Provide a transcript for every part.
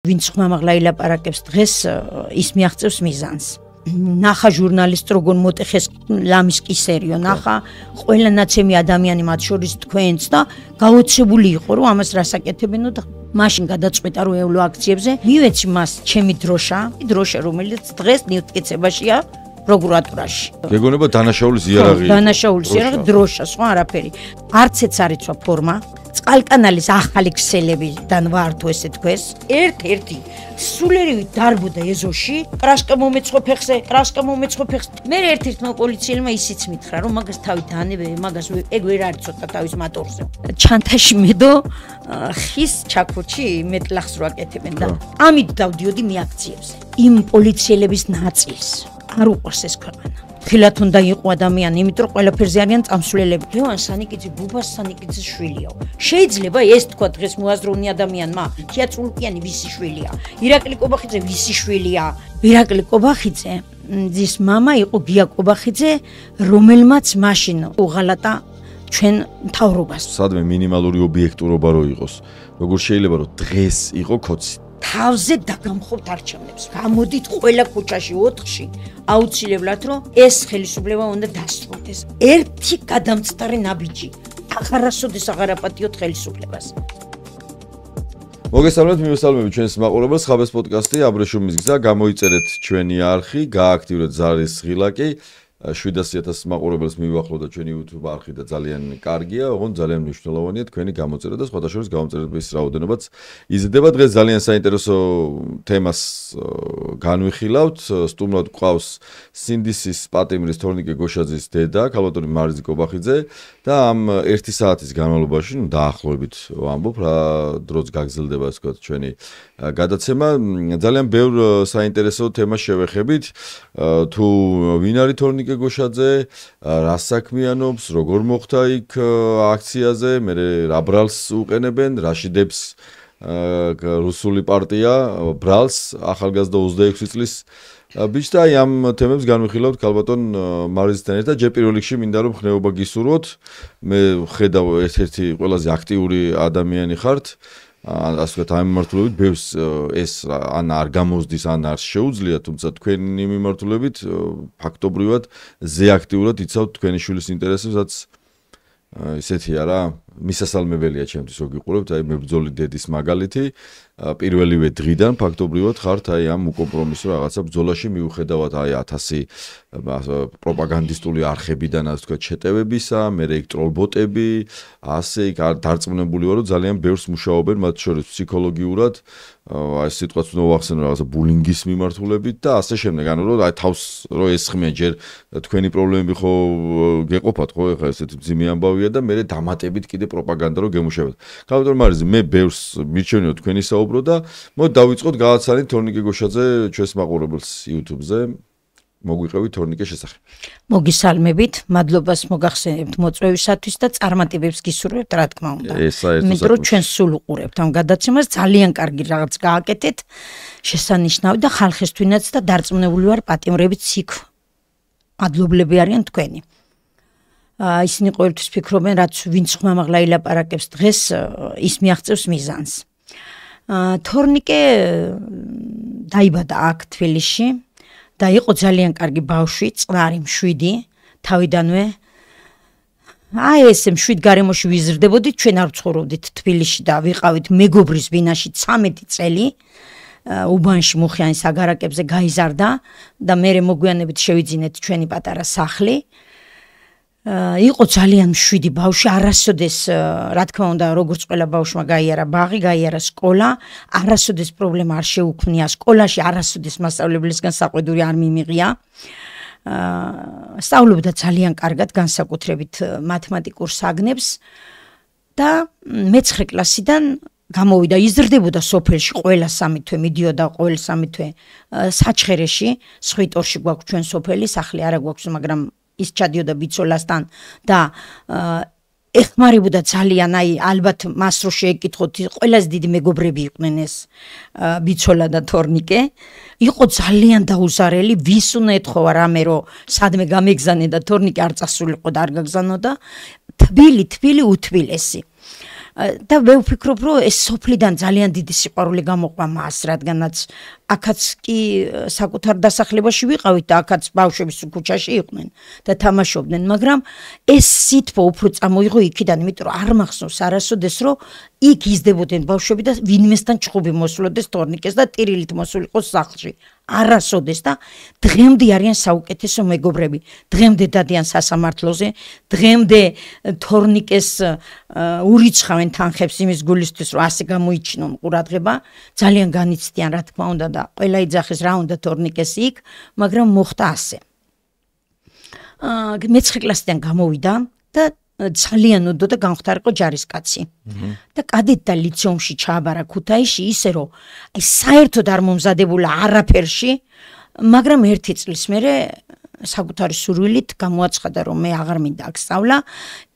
ვინც ხმამაღლა ილაპარაკებს დღეს ის მიაღწევს მიზანს. ნახა ჟურნალისტ როგორ მოტეხეს ლამის კისერიო, ნახა ყველა ნაცემი ადამიანი მათ შორის თქვენც და გაოცებული იყო რომ ამას რასაკეთებენო და მაშინ გადაწყვეტა რომ ევლო აქციებზე მივეცი მას ჩემი დროშა რომელიც დღეს ნივთკიცებაშია პროკურატურაში. გეგონება დანაშაულის იარაღი. დანაშაულის იარაღი დროშა, სხვა არაფერი. არცეც არ იცვა ფორმა. წყალკანალის ახალი ქსელებიდან ვარ თუ ესე თქვეს. ერთ-ერთი სულერივი დარბოდა ეზოში, კრაშკა მომეწყო ფეხზე. მე ერთ-ერთმა პოლიციელმა ისიც მითხრა, რომ მაგას თავი დაანებე, მაგას ეგ ვერ არის ცოტა თავის მატორზე. ჩანთაში მედო ხის ჩაქუჩი მეტლახს რო აკეთებენ და ამით დავდიოდი მიაქციებზე. იმ პოლიციელების ნაწილს არ უყვარს ეს ქვეყანა. ხილათ უნდა იყო ადამიანი, იმიტომ რომ ყველაფერზე არიან წამსვლელები. ლევან სანიკიძე ბუბას სანიკიძის შვილია. შეიძლება ეს თქვა დღეს მოაზროვნე ადამიანმა, თია წულკიანი ვისი შვილია? ირაკლი კობახიძე ვისი შვილია? ირაკლი კობახიძე ძის მამა იყო გია კობახიძე, რომელმაც მაშინ უღალატა ჩვენ მთავრობას. სადმე მინიმალური ობიექტურობა რო იყოს. როგორ შეიძლება რომ დღეს იყო ქოცი? თავზე დაგამხობთ არჩევნებს. გამოდით ყველა ქუჩაში 4-ში აუცილებლად რომ ეს ხელისუფლება უნდა დასრულდეს. ერთი გადამწტარი ნაბიჯი. აღარასოდეს აღარ აპატიოთ ხელისუფლებას. მოგესალმებით, მივესალმებით ჩვენს მაყურებელს. ხაბეს პოდკასტი აბრეშუმის გზა. გამოიწერეთ ჩვენი არხი, გააქტიურეთ ზარის ღილაკი. 700,000 მაყურებელს მივუახლოვდა ჩვენი YouTube არხი და ძალიან კარგია, ოღონდ ძალიან მნიშვნელოვანია თქვენი გამოწერა და სხვადასხვა გამოწერების რაოდენობაც იზრდება. დღეს ძალიან საინტერესო თემას განვიხილავთ. სტუმრად გვყავს სინდისის პატიმრის თორნიკე გოშაძის დედა, ქალბატონი მარიზი კობახიძე და ამ 1 საათის განმავლობაში, დაახლოებით ვამბობ, რა დროც გაგრძელდება ასე ვთქვათ ჩვენი გადაცემა. ძალიან ბევრ საინტერესო თემას შევეხებით. თუ ვინ არის თორნიკე გოშაძე, რა საქმიანობს, როგორ მოხდა იქ აქციაზე, მე რა ბრალს უყენებენ, რაშიდებს რუსული პარტია ბრალს ახალგაზრდა 26 წლის ბიჭს და ამ თემებს განვიხილავთ ქალბატონ მარიზთან ერთად. ჯერ პირველ რიგში მინდა რომ ხნეობა გისურვოთ. მე ხედავ ერთ-ერთი ყველაზე აქტიური ადამიანი ხართ. ასე ვთქვათ, ამ მიმართულებით ბევრს ეს ან არ გამოსდის, ან არ შეუძლია, თუმცა თქვენი მიმართულებით ფაქტობრივად ზე აქტიურად იცავთ თქვენი შვილის ინტერესებსაც. ისეთია რა, მისასალმებელია ჩემთვის რო გიყურებთ, აი მებრძოლი დედის მაგალითი. პირველივე დღიდან ფაქტობრივად ხართ აი ამ უკომპრომისო რაღაცა ბრძოლაში მიუხედავად აი 1000 პროპაგანდისტული არხებიდან ასე ვთქვათ შეტევებისა, მე ტროლბოტები, ასე იქ დარწმუნებული ვარ რომ ძალიან ბევრს მუშაობენ მათ შორის ფსიქოლოგიურად, აი სიტყვაც უნდა ვახსენო რაღაცა ბულინგის მიმართულებით და ასე შემდეგ. ანუ რომ აი თავს რო ესხმიან ჯერ თქვენი პრობლემები ხო გეყოფათ ხო ეხლა ესეთი მძიმე ამბავია და მე დამატებით კიდე პროპაგანდა რო გემუშავებთ. ქალბატონ მარიზი, მე ბევრს მირჩევნიო თქვენი საუბრო და მოდი დავიწყოთ გადაცანი თორნიკე გოშაძე ჩვენს მაყურებელს YouTube-ზე. მოგვიყევით თორნიკე შესახებ. მოგისალმებით, მადლობას მოგახსენებთ მოწვევისათვის და წარმატებებს გისურვებთ, რა თქმა უნდა. იმიტომ რომ ჩვენ სულ უყურებთ ამ გადაცემას, ძალიან კარგი რაღაც გააკეთეთ, შესანიშნავი და ხალხისთვინაც და დარწმუნებული ვარ პატიმრებიც იქ მადლობლები არიან თქვენი. ისინი ყოველთვის ფიქრობენ, რაც ვინც ხმამაღლა ილაპარაკებს დღეს, ის მიაღწევს მიზანს. თორნიკე დაიბადა აქ თბილისში და იყო ძალიან კარგი ბავშვი, წყნარი მშვიდი, თავიდანვე. აი ესე მშვიდ გარემოში ვიზრდებოდით, ჩვენ არ ვცხოვრობდით თბილისში და ვიყავით მეგობრის ბინაში 13 წელი. უბანში მუხიანის აგარაკებზე გაიზარდა და მერე მოგვიანებით შევიძინეთ ჩვენი პატარა სახლი. იყო ძალიან მშვიდი ბავშვი, არასოდეს რა თქმა უნდა, როგორც ყველა ბავშვმა გაიარა ბაღი, გაიარა სკოლა, არასოდეს პრობლემა არ შეუქმნია სკოლაში, არასოდეს მასწავლებლისგან საყვედური არ მიმიღია. სწავლობდა ძალიან კარგად, განსაკუთრებით მათემატიკურ საგნებს და მე-9 კლასიდან გამოვიდა, იზრდებოდა სოფელში, ყველა სამი თვე მიდიოდა, ყოველ სამი თვე საჩხერეში, სხვითორში გვაქვს ჩვენ სოფელი, სახლი არა გვაქვს, მაგრამ ის ჩადიოდა ბიცოლასთან და ეხმარებოდა ძალიან, აი ალბათ მას რო შეეკითხოთ, ყველაზე დიდი მეგობრები იყვნენ ეს ბიცოლა და თორნიკე. იყო ძალიან დაუზარელი, ვის უნდა ეთხოვა რამე რო სადმე გამეგზანე და თორნიკე არ წასულიყო და არ გაგზავნოდა. თბილი უთბილესი. და მე ვფიქრობ, რომ ეს სოფლიდან ძალიან დიდი სიყვარული გამოყვა მას, რადგანაც აქაც კი საკუთარ დასახლებაში ვიყავით და აქაც ბავშვები ქუჩაში იყვნენ და თამაშობდნენ, მაგრამ ეს სითბო უფრო წამოიღო იქიდან, იმიტომ რომ არ მახსოვს არასოდეს, რომ იქ იზრდებოდნენ ბავშვები და ვინმესთან ჩხუბი მოსულოდეს თორნიკეს და ტირილით მოსულიყოს სახლში. არასოდეს და დღემდე არიან საუკეთესო მეგობრები. დღემდე დადიან სასამართლოზე, დღემდე თორნიკეს ურიცხავენ თანხებს იმის გულისთვის, რომ ასე გამოიჩინონ ყურადღება. ძალიან განიცდიან, რა თქმა უნდა და ყველა იძახეს რა უნდა თორნიკეს იქ, მაგრამ მოხდა ასე. მე-9 კლასიდან გამოვიდა და ძალიან უდო და განხთარიყო ჯარისკაცი. და კადეტთა ლიცეუმში ჩააბარა ქუთაისში, ისე რომ აი საერთოდ არ მომზადებულა არაფერში, მაგრამ 1 წლის მერე საკუთარი სურვილით გამოაცხადა, რომ მე აღარ მინდა აქ სწავლა.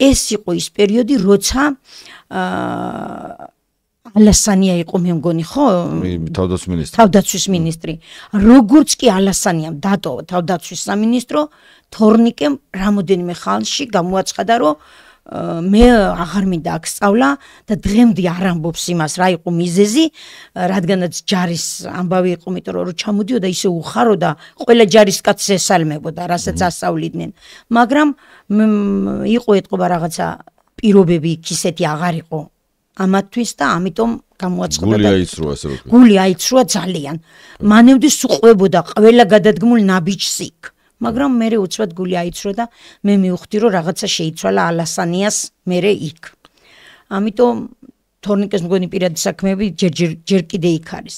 ეს იყო ის პერიოდი, როცა ალასანია იყო, მე მგონი, ხო? თავდაცვის მინისტრი. როგორც კი ალასანიამ დატოვა თავდაცვის სამინისტრო, თორნიკემ რამოდენიმე ხანში გამოაცხადა, რომ მე აღარ მინდა აქ სწავლა და დღემდე არ ამბობს იმას, რა იყო მიზეზი, რადგანაც ჯარის ამბავი იყო, იმიტომ რომ ჩამოდიოდა ისე უხარო და ყველა ჯარისკაცს ესალმებოდა, რასაც ასწავლიდნენ. მაგრამ იყო ეთყობა რაღაცა პირობები ისეთი აღარ იყო ამათთვის და ამიტომ გამოაცხადა გული აიცრუა ძალიან. მანამდე სუყვებოდა ყველა გადადგმულ ნაბიჯს იქ. მაგრამ მე უცბად გული აიცრუა და მე მივხვდი, რომ რაღაცა შეიცვალა ალასანიას მერე იქ. ამიტომ თორნიკეს მგონი პირადი საქმეები ჯერ კიდე იქ არის.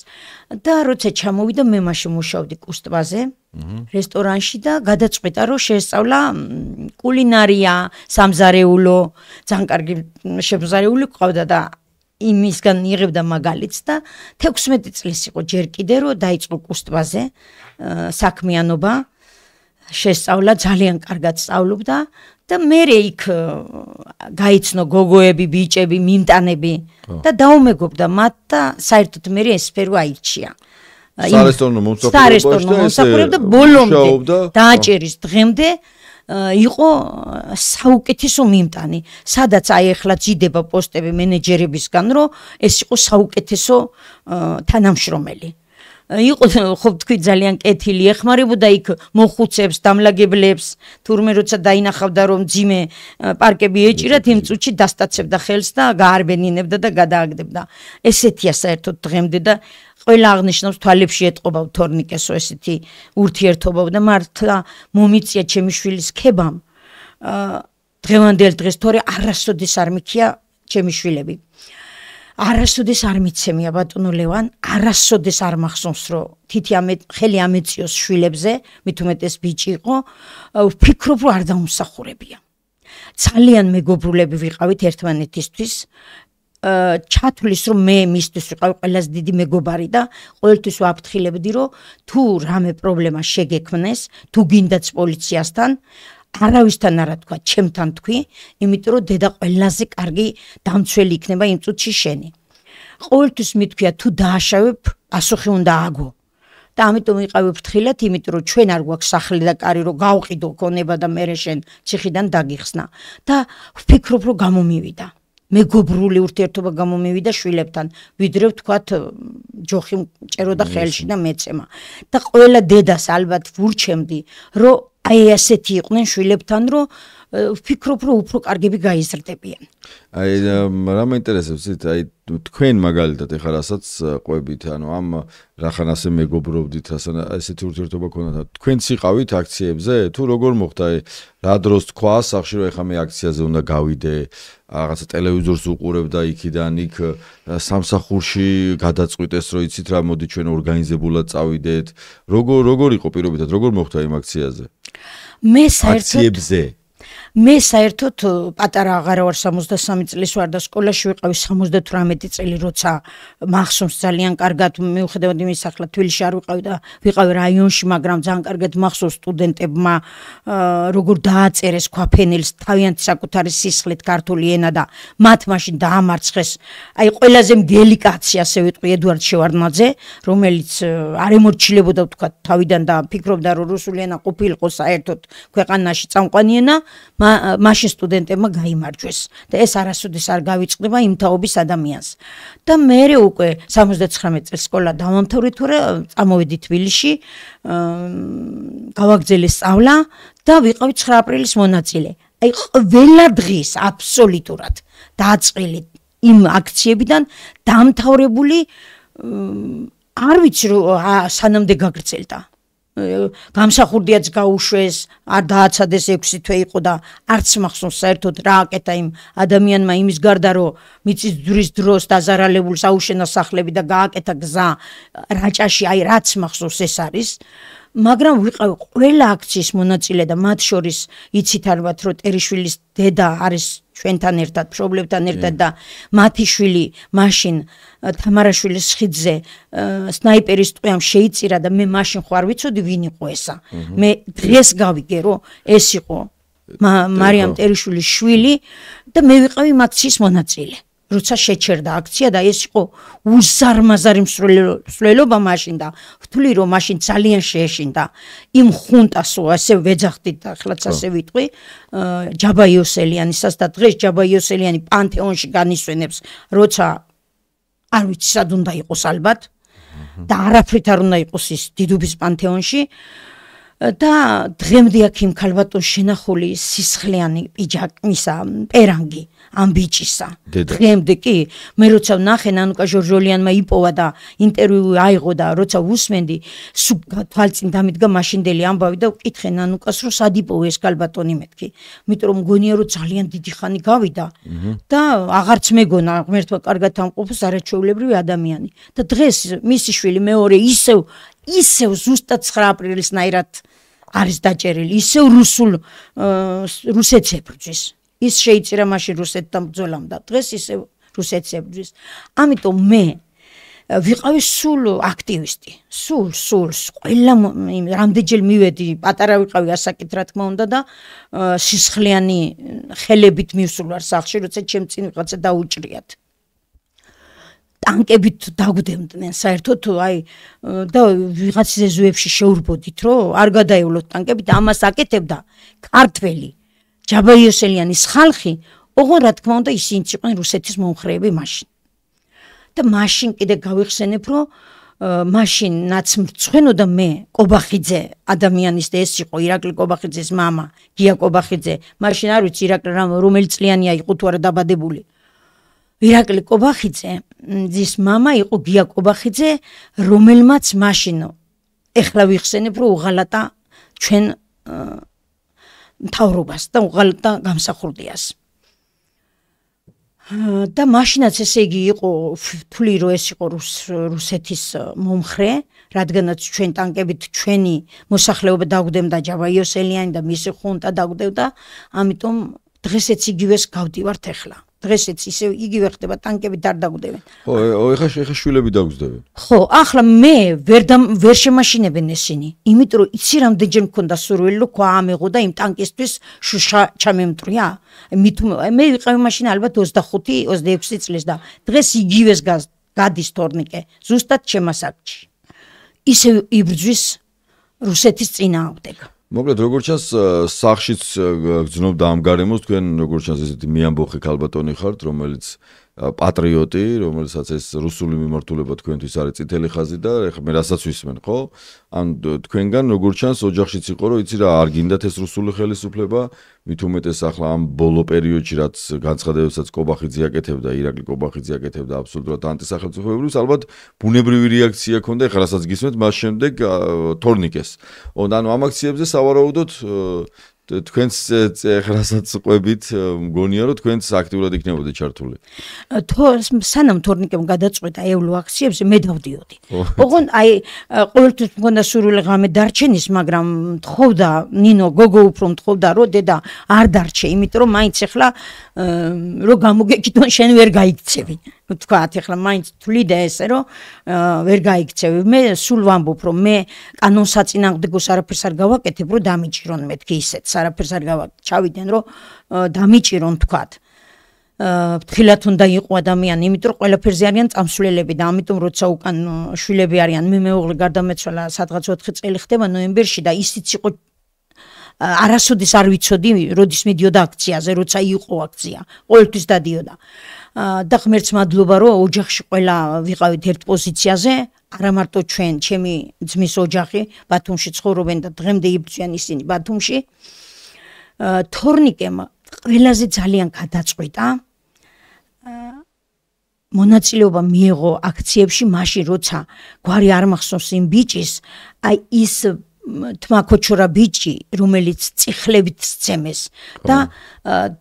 და როცა ჩამოვიდა, მე მაშინ მუშაობდი კუსტვაზე, რესტორანში და გადაწყვეტა, რომ შეესწავლა კულინარია, სამზარეულო, ძალიან კარგი შემზარეული ყავდა და იმისგან იღებდა მაგალითს და 16 წლის იყო ჯერ კიდე, რომ დაიწყო კუსტვაზე საქმიანობა. შესწავლა ძალიან კარგად სწავლობდა და მე იქ გაიცნო გოგოები, ბიჭები, მიმტანები და დაუმეგობრდა მათ და საერთოდ მე ეს სფერო აირჩია. სარესტორნო მომსახურებდა ბოლომდე დააჭერის დღემდე იყო საუკეთესო მიმტანი, სადაც აი ახლა ძიდება პოსტები მენეჯერებისგან, რომ ეს იყო საუკეთესო თანამშრომელი. იყო ხო თქვი ძალიან კეთილი, ეხმარებოდა იქ მოხუცებს, დამლაგებლებს, თურმე როცა დაინახავდა რომ ძიმე პარკები ეჭირათ, იმ წუთში დასტაცებდა ხელს და გაარბენინებდა და გადააგდებდა. ესეთია საერთოდ დღემდე და ყველა აღნიშნავს თვალებში ეტყობა თორნიკესო ესეთი ურთიერთობა და მართლა მომიწია ჩემი შვილის ქებამ. დღევანდელ დღეს თორე არასოდეს არ მიქია ჩემი შვილები. არასოდეს არ მიცემია ბატონო ლევან, არასოდეს არ მახსოვს, რომ თითი ხელი ამეწიოს შვილებზე, მით უმეტეს ბიჭი იყო, ვფიქრობ, რომ არ დაუმსახურებია. ძალიან მეგობრულები ვიყავით ერთმანეთისთვის, ჩათვლის, რომ მე მისთვის ვიყავი ყველაზე დიდი მეგობარი და ყოველთვის ვაფრთხილებდი, რომ თუ რამე პრობლემა შეგექმნეს, თუ გინდაც პოლიციასთან, არავისთან არა თქვა, ჩემთან თქვი, იმიტომ რომ დედა ყველაზე კარგი დამცველი იქნება იმ წუთში შენი. ყოველთვის მithქვია, თუ დააშავებ, პასუხი უნდა აგო. და ამიტომ ვიყავი ფრთხილად, იმიტომ რომ ჩვენ არ გვაქვს სახლი და კარი, რომ გავყიდო ქონება და მე შენ ციხიდან დაგიხსნა. და ვფიქრობ, რომ გამომივიდა. მეგობრული ურთიერთობა გამომივიდა შვილებთან, ვიდრე ვთქვათ ჯოხი ჭეროდა ხელში და მეცემა. და ყველა დედას ალბათ ვურჩემდი, რომ აი ასეთი იყვნენ შვილებთან, რომ ვფიქრობ, რომ უფრო კარგები გაიზრდებიან. აი რა მაინტერესებს, აი თქვენ მაგალითად ეხლა რასაც ყვებით, ანუ ამ რახან ასე მეგობრობდით, ასეთი ურთიერთობა გქონდათ. თქვენც იყავით აქციებზე? თუ როგორ მოხდა, რა დროს თქვა სახში, რომ ეხლა მე აქციაზე უნდა გავიდე, რაღაცა ტელევიზორს უყურებდა იქიდან, იქ სამსახურში გადაწყვიტეს, რომ იცით რა, მოდი ჩვენ ორგანიზებულად წავიდეთ. როგორ იყო პირობითად, როგორ მოხდა იმ აქციაზე? მე საერთოდ პატარა აღარა ვარ, 63 წლის ვარ და სკოლაში ვიყავი 78 წელი, როცა მახსოვს ძალიან კარგად, მიუხედავად იმისა, ახლა თბილისში არ ვიყავი და ვიყავი რაიონში, მაგრამ ძალიან კარგად მახსოვს სტუდენტებმა როგორ დააწერეს ქვაფენილს თავიანთი საკუთარი სისხლით ქართული ენა და მათ მაშინ დაამარცხეს. აი ყველაზე მგელი კაცი, ასე ვიტყვი, ედუარდ შევარდნაძე, რომელიც არ ემორჩილებოდა თქვა თავიდან და ფიქრობდა, რომ რუსული ენა ყოფილიყო საერთოდ ქვეყანაში წამყვანი ენა. მაშინ სტუდენტებმა გაიმარჯვეს და ეს არასოდეს არ გავიწყდება იმ თაობის ადამიანს. და მერე უკვე 79 წელს სკოლა დავამთავრე თუ რა წამოვედი თბილისში, გავაგზავნე სწავლა და ვიყავი 9 აპრილის მონაწილე. აი ყველა დღის აბსოლუტურად დაწყილი იმ აქციებიდან დამთავრებული არ ვიცი სანამდე გაგრძელდა. გამსახურდიაც გაუშვეს, არ დააცადეს 6 თვე იყო და არც მახსოვს საერთოდ რა აკეთა იმ ადამიანმა იმის გარდა რომ მიწის ძვრის დროს დაზარალებულს აუშენა სახლები და გააკეთა გზა რაჭაში, აი რაც მახსოვს ეს არის. მაგრამ ვიყავი ყველა აქციის მონაწილე და მათ შორის იცით ალბათ რომ ტერიშვილის დედა არის ჩვენთან ერთად, მშობლებთან ერთად და მათი შვილი მაშინ თამარაშვილის ხიდზე სნაიპერის ტყვიამ შეიწირა და მე მაშინ ხო არ ვიცოდი ვინ იყო ესა. მე დღეს გავიგე რომ ეს იყო მარიამ ტერიშვილის შვილი და მე ვიყავი იმ აქციის მონაწილე. როცა შეჩერდა აქცია და ეს იყო უზარმაზარი მსვლელობა მაშინ და ვთვლი რომ მაშინ ძალიან შეეშინდა იმ ხუნტასო ასე ვეძახდით და ახლაც ასე ვიტყვი ჯაბა იოსელიანისას და დღეს ჯაბა იოსელიანი პანთეონში განისვენებს როცა არ ვიცი სად უნდა იყოს ალბათ და არაფრით არ უნდა იყოს ის დიდუბის პანთეონში და დღემდე აქ იმ ქალბატონს შენახული სისხლიანი პიჯაკისა პერანგი ამ ბიჭისა დღემდე კი მე როცა ვნახე ნანუკა ჟორჟოლიანმა იპოვა და ინტერვიუ აიღო და როცა ვუსმენდი თვალწინ დამიდგა მაშინდელი ამბავი და ვკითხე ნანუკას რომ სად იპოვა ეს ქალბატონი მეთქი იმიტომ რომ მგონია რომ ძალიან დიდი ხანი გავიდა და აღარც მეგონა ღმერთმა კარგად ამყოფოს არაჩვეულებრივი ადამიანი და დღეს მისი შვილი მეორე ისევ ზუსტად 9 აპრილისნაირად არის დაჭერილი ისევ რუსეთს ებრძვის ის შეიწირა მაშინ რუსეთთან ბრძოლამ და დღეს ისევ რუსეთს ებრძვის ამიტომ მე ვიყავი სულ აქტივისტი სულ ყველა რამდენჯერ მივედი პატარა ვიყავი ასაკით რა თქმა უნდა და სისხლიანი ხელებით მივსულვარ სახლში როცა ჩემ წინ ვიღაცა დაუჭრიათ ტანკებით დაგვდემდნენ საერთოდ აი და ვიღაც ზეზუებში შეურბოდით რომ არ გადაევლოთ ტანკები და ამას აკეთებდა ქართველი ჯაბა იოსელიანის ხალხი ოღონდ რა თქმა უნდა ისინიც იყვნენ რუსეთის მომხრეები მაშინ და მაშინ კიდე გავიხსენებ რომ მაშინ ნაცმრცხვენო და მე კობახიძე ადამიანის და ეს იყო ირაკლი კობახიძის მამა გია კობახიძე მაშინ არ ვიცი ირაკლი რომელი წლიანია იყო თუ არა დაბადებული ირაკლი კობახიძის მამა იყო გია კობახიძე რომელმაც მაშინ ეხლა ვიხსენებ რომ უღალატა ჩვენ მთავრობას და უღალატა გამსახურდიას და მაშინაც ესე იგი იყო ვთვლი რომ ეს იყო რუსეთის მომხრე რადგანაც ჩვენ ტანკებით ჩვენი მოსახლეობა დაგვდემდა ჯაბა იოსელიანი და მისი ხუნტა დაგვდევდა ამიტომ დღესაც იგივეს გავდივართ ეხლა დღესაც ისე იგივე ხდება ტანკები არ დაგვდევენ. ხო, ეხა შვილები დაგვძდევენ. ხო, ახლა მე ვერ შემაშინებენ ესენი. იმიტომ რომ იცი რამდენჯერ მქონდა სურვილი რომ გვაამეღო და იმ ტანკისთვის შუშა ჩამემტრია. მე ვიყავი მაშინ ალბათ 25-26 წლის და დღეს იგივეს გადის თორნიკე, ზუსტად ჩემასაკში. ისე იბრძვის რუსეთის წინააღმდეგ. მოკლედ როგორც ჩანს სახშიც გძნობდა ამ გარემოს თქვენ როგორც ჩანს ესეთი მეამბოხი ქალბატონი ხართ რომელიც პატრიოტი რომელსაც ეს რუსული მიმართულება თქვენთვის არის წითელი ხაზი და ეხლა მე რასაც ვისმენ ხო ან თქვენგან როგორც ჩანს ოჯახშიც იყო რომ იცი რა არ გინდათ ეს რუსული ხელისუფლება მით უმეტეს ახლა ამ ბოლო პერიოდში რაც განცხადებებსაც კობახიძე აკეთებდა ირაკლი კობახიძე აკეთებდა აბსოლუტურად ანტისახელმწიფოებრივს ალბათ ბუნებრივი რეაქცია ქონდა ეხლა რასაც გისმენთ მას შემდეგ თორნიკეს ანუ ამ აქციებზე სავარაუდოდ თქვენს ეხლასაც ყვებით მგონია რომ თქვენც აქტიურად იქნებოდეთ ჩართული. სანამ თორნიკემ გადაწყვეტა ევლო აქციებზე მე დავდიოდი. ოღონდ აი ყოველთვის მქონდა სურვილი ღამე დარჩენის, მაგრამ თხოვდა ნინო გოგო უფრო თხოვდა რომ დედა არ დარჩე, იმიტომ რომ მაინც ეხლა რომ გამოგეკითონ შენ ვერ გაიქცევი. თქვათ ეხლა მაინც თვლიდა ესე რომ ვერ გაიქცევი. მე სულ ვამბობ რომ მე კანონსაწინააღმდეგოს არაფერს არ გავაკეთებ რომ დამიჭირონ მეთქი ისეც არაფერს არ ჩავიდნენ რომ დამიჭირონ თქვათ. ფრთხილად უნდა იყო ადამიანი, იმიტომ რომ ყველაფერზე არიან წამსვლელები და ამიტომ როცა უკან შვილები არიან, მე მეუღლე გარდამეცვალა სადღაც 4 წელი ხდება ნოემბერში და ისიც იყო არასოდეს არ ვიცოდი, როდის მიდიოდა აქციაზე, როცა იყო აქცია, ყოველთვის დადიოდა. და ღმერთს მადლობა, რომ ოჯახში ყველა ვიყავით ერთ პოზიციაზე, არა მარტო ჩვენ, ჩემი ძმის ოჯახი ბათუმში ცხოვრობენ და დღემდე იბრძვიან ისინი ბათუმში. თორნიკემ ყველაზე ძალიან გადაწყვიტა მონაწილეობა მიიღო აქციებში, მაშინ როცა გვარი არ მახსოვს იმ ბიჭის, აი ის თმაკოჩორა ბიჭი, რომელიც წიხლებით სცემეს და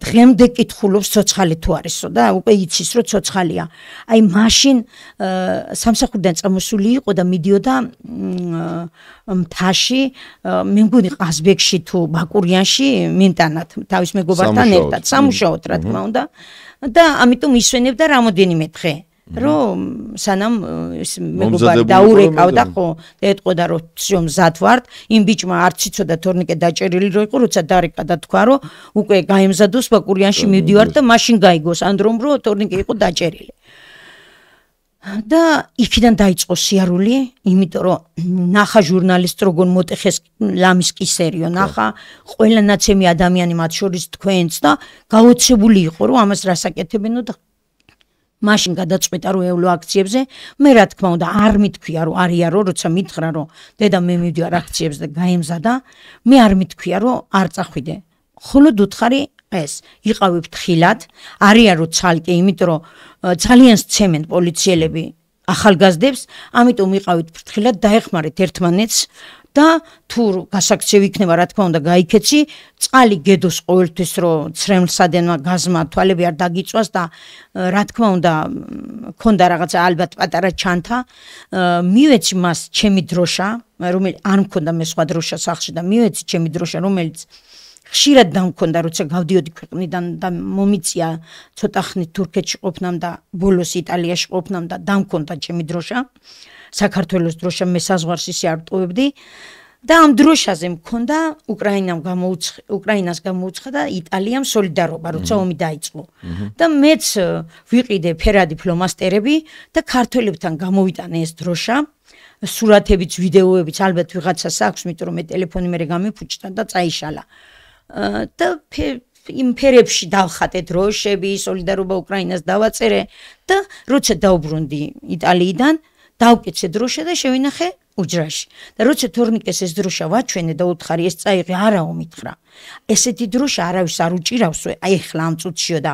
დღემდე კითხულობს ცოცხალი თუ არისო და უკვე იცის რომ ცოცხალია. აი მაშინ სამსახურიდან წამოსული იყო და მიდიოდა მთაში, მე მგონი ყაზბეგში თუ ბაკურიანში მენტანად თავის მეგობართან ერთად სამუშაოდ რა თქმა უნდა და ამიტომ ისვენებდა რამოდენიმე დღე. რომ სანამ მეგობარი დაურეკავდა ხო ეტყოდა რომ მზად ვართ იმ ბიჭმა არც იცოდა თორნიკე დაჭერილი რო იყო როცა დარეკა და თქვა რომ უკვე გაემზადოს ბაკურიანში მივდივართ და მაშინ გაიგოს ანდრომ რომ თორნიკე იყო დაჭერილი და იქიდან დაიწყო სიარული იმიტომ რომ ნახა ჟურნალისტ როგორ მოტეხეს ლამის კისერიო ნახა ყველა ნაცემი ადამიანი მათ შორის თქვენც და გაოცებული იყო რომ ამას რასაკეთებენო და მაშინ გადაწყვიტა რომ ევლო აქციებზე მე რა თქმა უნდა არ მithქვია რომ არია რომ როცა მითხრა რომ დედა მე მივდივარ აქციებზე და გაემზადა მე არ მithქვია რომ არ წახვიდე ხოლოდ უთხარი ეს იყავი ფრთხილად არია რომ ცალკე იმიტომ რომ ძალიან სცემენ პოლიციელები ახალგაზრდებს ამიტომ იყავით ფრთხილად დაეხმარეთ ერთმანეთს და თუ გასაქცევი იქნება რა თქმა უნდა გაიქეცი წყალი გედოს ყოველთვის რომ ცრემლსადენმა გაზმა თვალები არ დაგიწვას და რა თქმა უნდა ქონდა რაღაცა ალბათ პატარა ჩანთა მივეცი მას ჩემი დროშა რომელიც არ მქონდა მე სხვა დროშა სახლში და მივეცი ჩემი დროშა რომელიც ხშირად დამქონდა როცა გავდიოდი ქვეყნიდან და მომიწია ცოტა ხნით თურქეთში ყოფნამ და ბოლოს იტალიაში ყოფნამ და დამქონდა ჩემი დროშა საქართველოს დროშა მე საზღვარს ისე არ ვტოვებდი და ამ დროშაზე მქონდა უკრაინას გამოუცხა და იტალიამ სოლიდარობა როცა ომი დაიწყო და მეც ვიყიდე ფერადი ფლომასტერები და ქართველებთან გამოვიტანე ეს დროშა სურათებიც ვიდეოებიც ალბათ ვიღაცას აქვს იმიტომ რომ მე ტელეფონი მერე გამიფუჭდა და წაიშალა და იმ ფერებში დავხატე დროშები სოლიდარობა უკრაინას დავაწერე და როცა დავბრუნდი იტალიიდან დავკეთე დროშა და შევინახე უჯრაში და როცა თორნიკეს ეს დროშა ვაჩვენე და უთხარი ეს წაიღე არაო მითხრა ესეთი დროშა არავის არ უჭირავს აი ახლა ამ წუთშიო და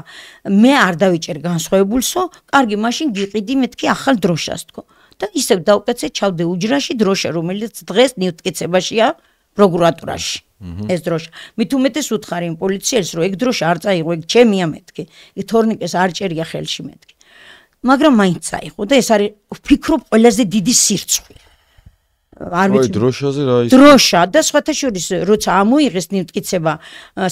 მე არ დავიჭერ განსხვავებულსო კარგი მაშინ გიყიდი მეთქი ახალ დროშას თქო და ისევ დავკეთე ჩავდე უჯრაში დროშა რომელიც დღეს ნივთკეცებაშია პროკურატურაში ეს დროშა მით უმეტეს უთხარი იმ პოლიციელს რომ ეგ დროშა არ წაიღო ეგ ჩემია მეთქი ეგ თორნიკეს არ ჭერია ხელში მეთქი მაგრამ მაინც წაიღო და ეს არის ვფიქრობ ყველაზე დიდი სირცხვი არ ვიცი დროშაზე რა ის დროშა და სხვათა შორის როცა ამოიღეს ნივთკიცება